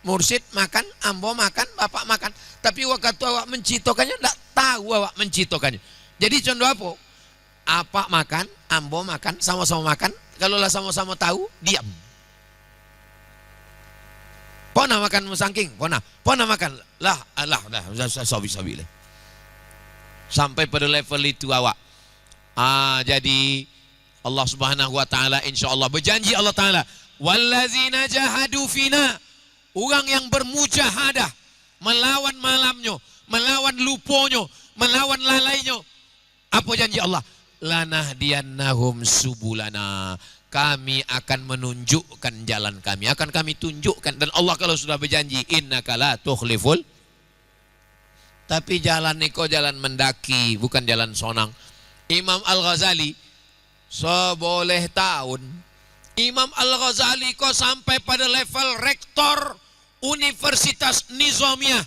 mursyid makan, ambo makan, bapak makan. Tapi waktu awak mencitokannya, tidak tahu awak mencitokannya. Jadi contoh apa? Apa makan, ambo makan, sama-sama makan. Kalau lah sama-sama tahu, diam. Pona makan musangking, pona makan. Lah, sabi-sabi. Sampai pada level itu awak. Jadi Allah Subhanahu Wa Ta'ala insya Allah berjanji Allah Ta'ala. Wallazina jahadu fina. Orang yang bermujahadah melawan malamnya, melawan luponyo, melawan lalainya. Apa janji Allah? Lanahdiyannahum subulana. Kami akan menunjukkan jalan kami, akan kami tunjukkan. Dan Allah kalau sudah berjanji, innaka la tukhliful. Tapi jalan niko jalan mendaki, bukan jalan sonang. Imam Al-Ghazali seboleh tahun, Imam Al-Ghazali kok sampai pada level rektor Universitas Nizamiyah,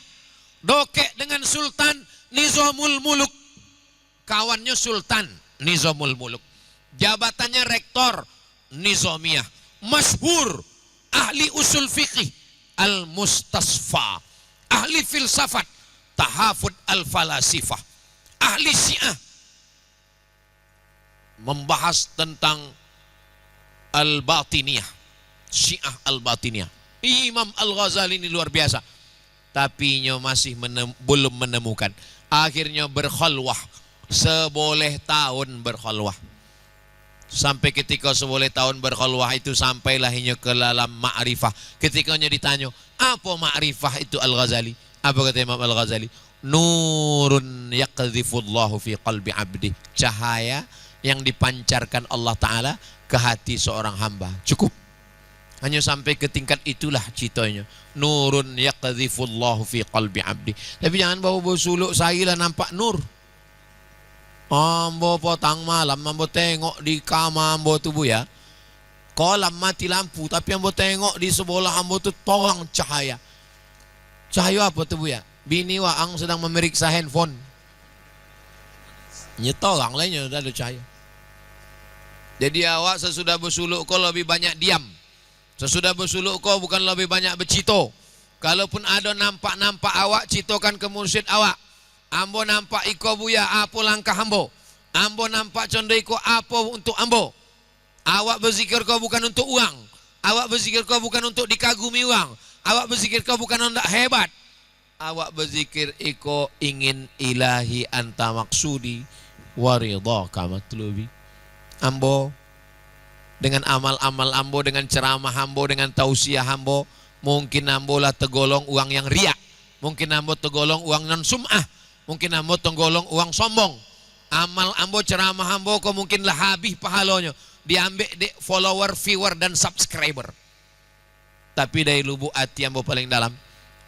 dokek dengan Sultan Nizamul Muluk, kawannya Sultan Nizamul Muluk, jabatannya rektor Nizamiyah, masyhur, ahli usul fikih, al-mustasfa, ahli filsafat, tahafud al-falasifah, ahli syiah, membahas tentang al-batiniyah, syiah al-batiniyah. Imam Al-Ghazali ini luar biasa, tapi masih belum menemukan. Akhirnya berkhalwah, seboleh tahun berkhalwah. Sampai ketika seboleh tahun berkhalwah itu, sampailah ke dalam ma'rifah. Ketikanya ditanya, apa ma'rifah itu Al-Ghazali? Apa kata Imam Al-Ghazali? Nurun yaqdhifullahu fi qalbi abdi. Cahaya yang dipancarkan Allah Ta'ala ke hati seorang hamba. Cukup. Hanya sampai ke tingkat itulah citanya. Nurun yaqdhifullahu fi qalbi abdi. Tapi jangan bawa suluk saya lah nampak nur. Ambo potang malam, ambo tengok di kamar ambo tu bu ya. Kolam mati lampu, tapi ambo tengok di sebelah ambo tu torang cahaya. Cahaya apa tu bu ya? Bini waang sedang memeriksa handphone. Nyetorang lainnya sudah ada cahaya. Jadi awak sesudah bersuluk kau lebih banyak diam. Sesudah bersuluk kau bukan lebih banyak bercito. Kalaupun ada nampak-nampak awak, citokan ke mursyid awak. Ambo nampak iko buya, apa langkah ambo? Ambo nampak condo iko, apa untuk ambo? Awak berzikir kau bukan untuk uang. Awak berzikir kau bukan untuk dikagumi uang. Awak berzikir kau bukan untuk hebat. Awak berzikir iko ingin ilahi anta maksudi waridhaka matlubi. Ambo dengan amal-amal ambo, dengan ceramah ambo, dengan tausiah ambo, mungkin ambo lah tergolong uang yang riak, mungkin ambo tergolong uang non sum'ah, mungkin ambo tergolong uang sombong. Amal ambo, ceramah ambo kok mungkin lah habis pahalanya, diambil dek follower, viewer dan subscriber. Tapi dari lubuk hati ambo paling dalam,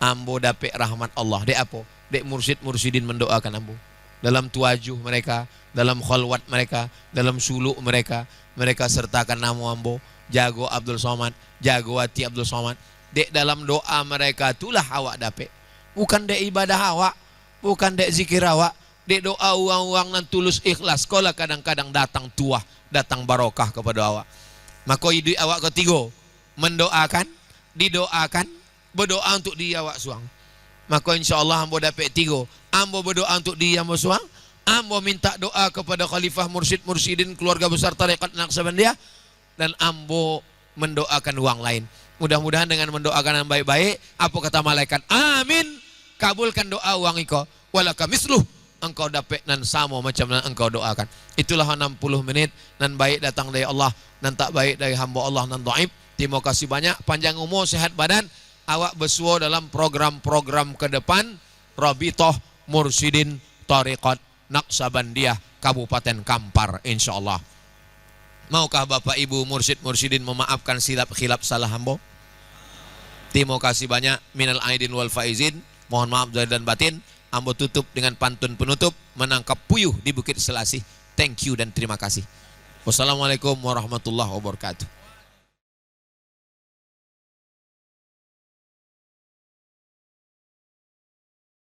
ambo dapat rahmat Allah. Dek apa? Dek mursyid-mursyidin mendoakan ambo. Dalam tuajuh mereka, dalam khalwat mereka, dalam suluk mereka, mereka sertakan nama ambo, jago Abdul Somad, jago hati Abdul Somad. Dek dalam doa mereka itulah awak dapat. Bukan dek ibadah awak, bukan dek zikir awak, dek doa uang-uang nan tulus ikhlas. Kola kadang-kadang datang tuah, datang barokah kepada awak. Maka hidup awak ketiga, mendoakan, didoakan, berdoa untuk dia awak suang. Maka insyaAllah ambo dapat tiga. Ambo berdoa untuk dia ambo suang. Ambo minta doa kepada Khalifah Mursyid-Mursyidin keluarga besar Tarekat Naqsabandiyah. Dan ambo mendoakan uang lain. Mudah-mudahan dengan mendoakan yang baik-baik, apa kata malaikat? Amin. Kabulkan doa uang iko. Walaka misluh. Engkau dapat nan sama macam nan engkau doakan. Itulah 60 menit. Nan baik datang dari Allah, nan tak baik dari hamba Allah, nan dhaif. Terima kasih banyak. Panjang umur, sehat badan. Awak bersua dalam program-program ke depan Rabithah Mursyidin Tarekat Naqsabandiyah Kabupaten Kampar, insyaallah. Maukah Bapak Ibu Mursyid-Mursyidin memaafkan silap khilaf salah hamba? Terima kasih banyak. Minal aidin wal faizin. Mohon maaf zahir dan batin. Ambo tutup dengan pantun penutup, menangkap puyuh di Bukit Selasih. Thank you dan terima kasih. Wassalamualaikum warahmatullahi wabarakatuh.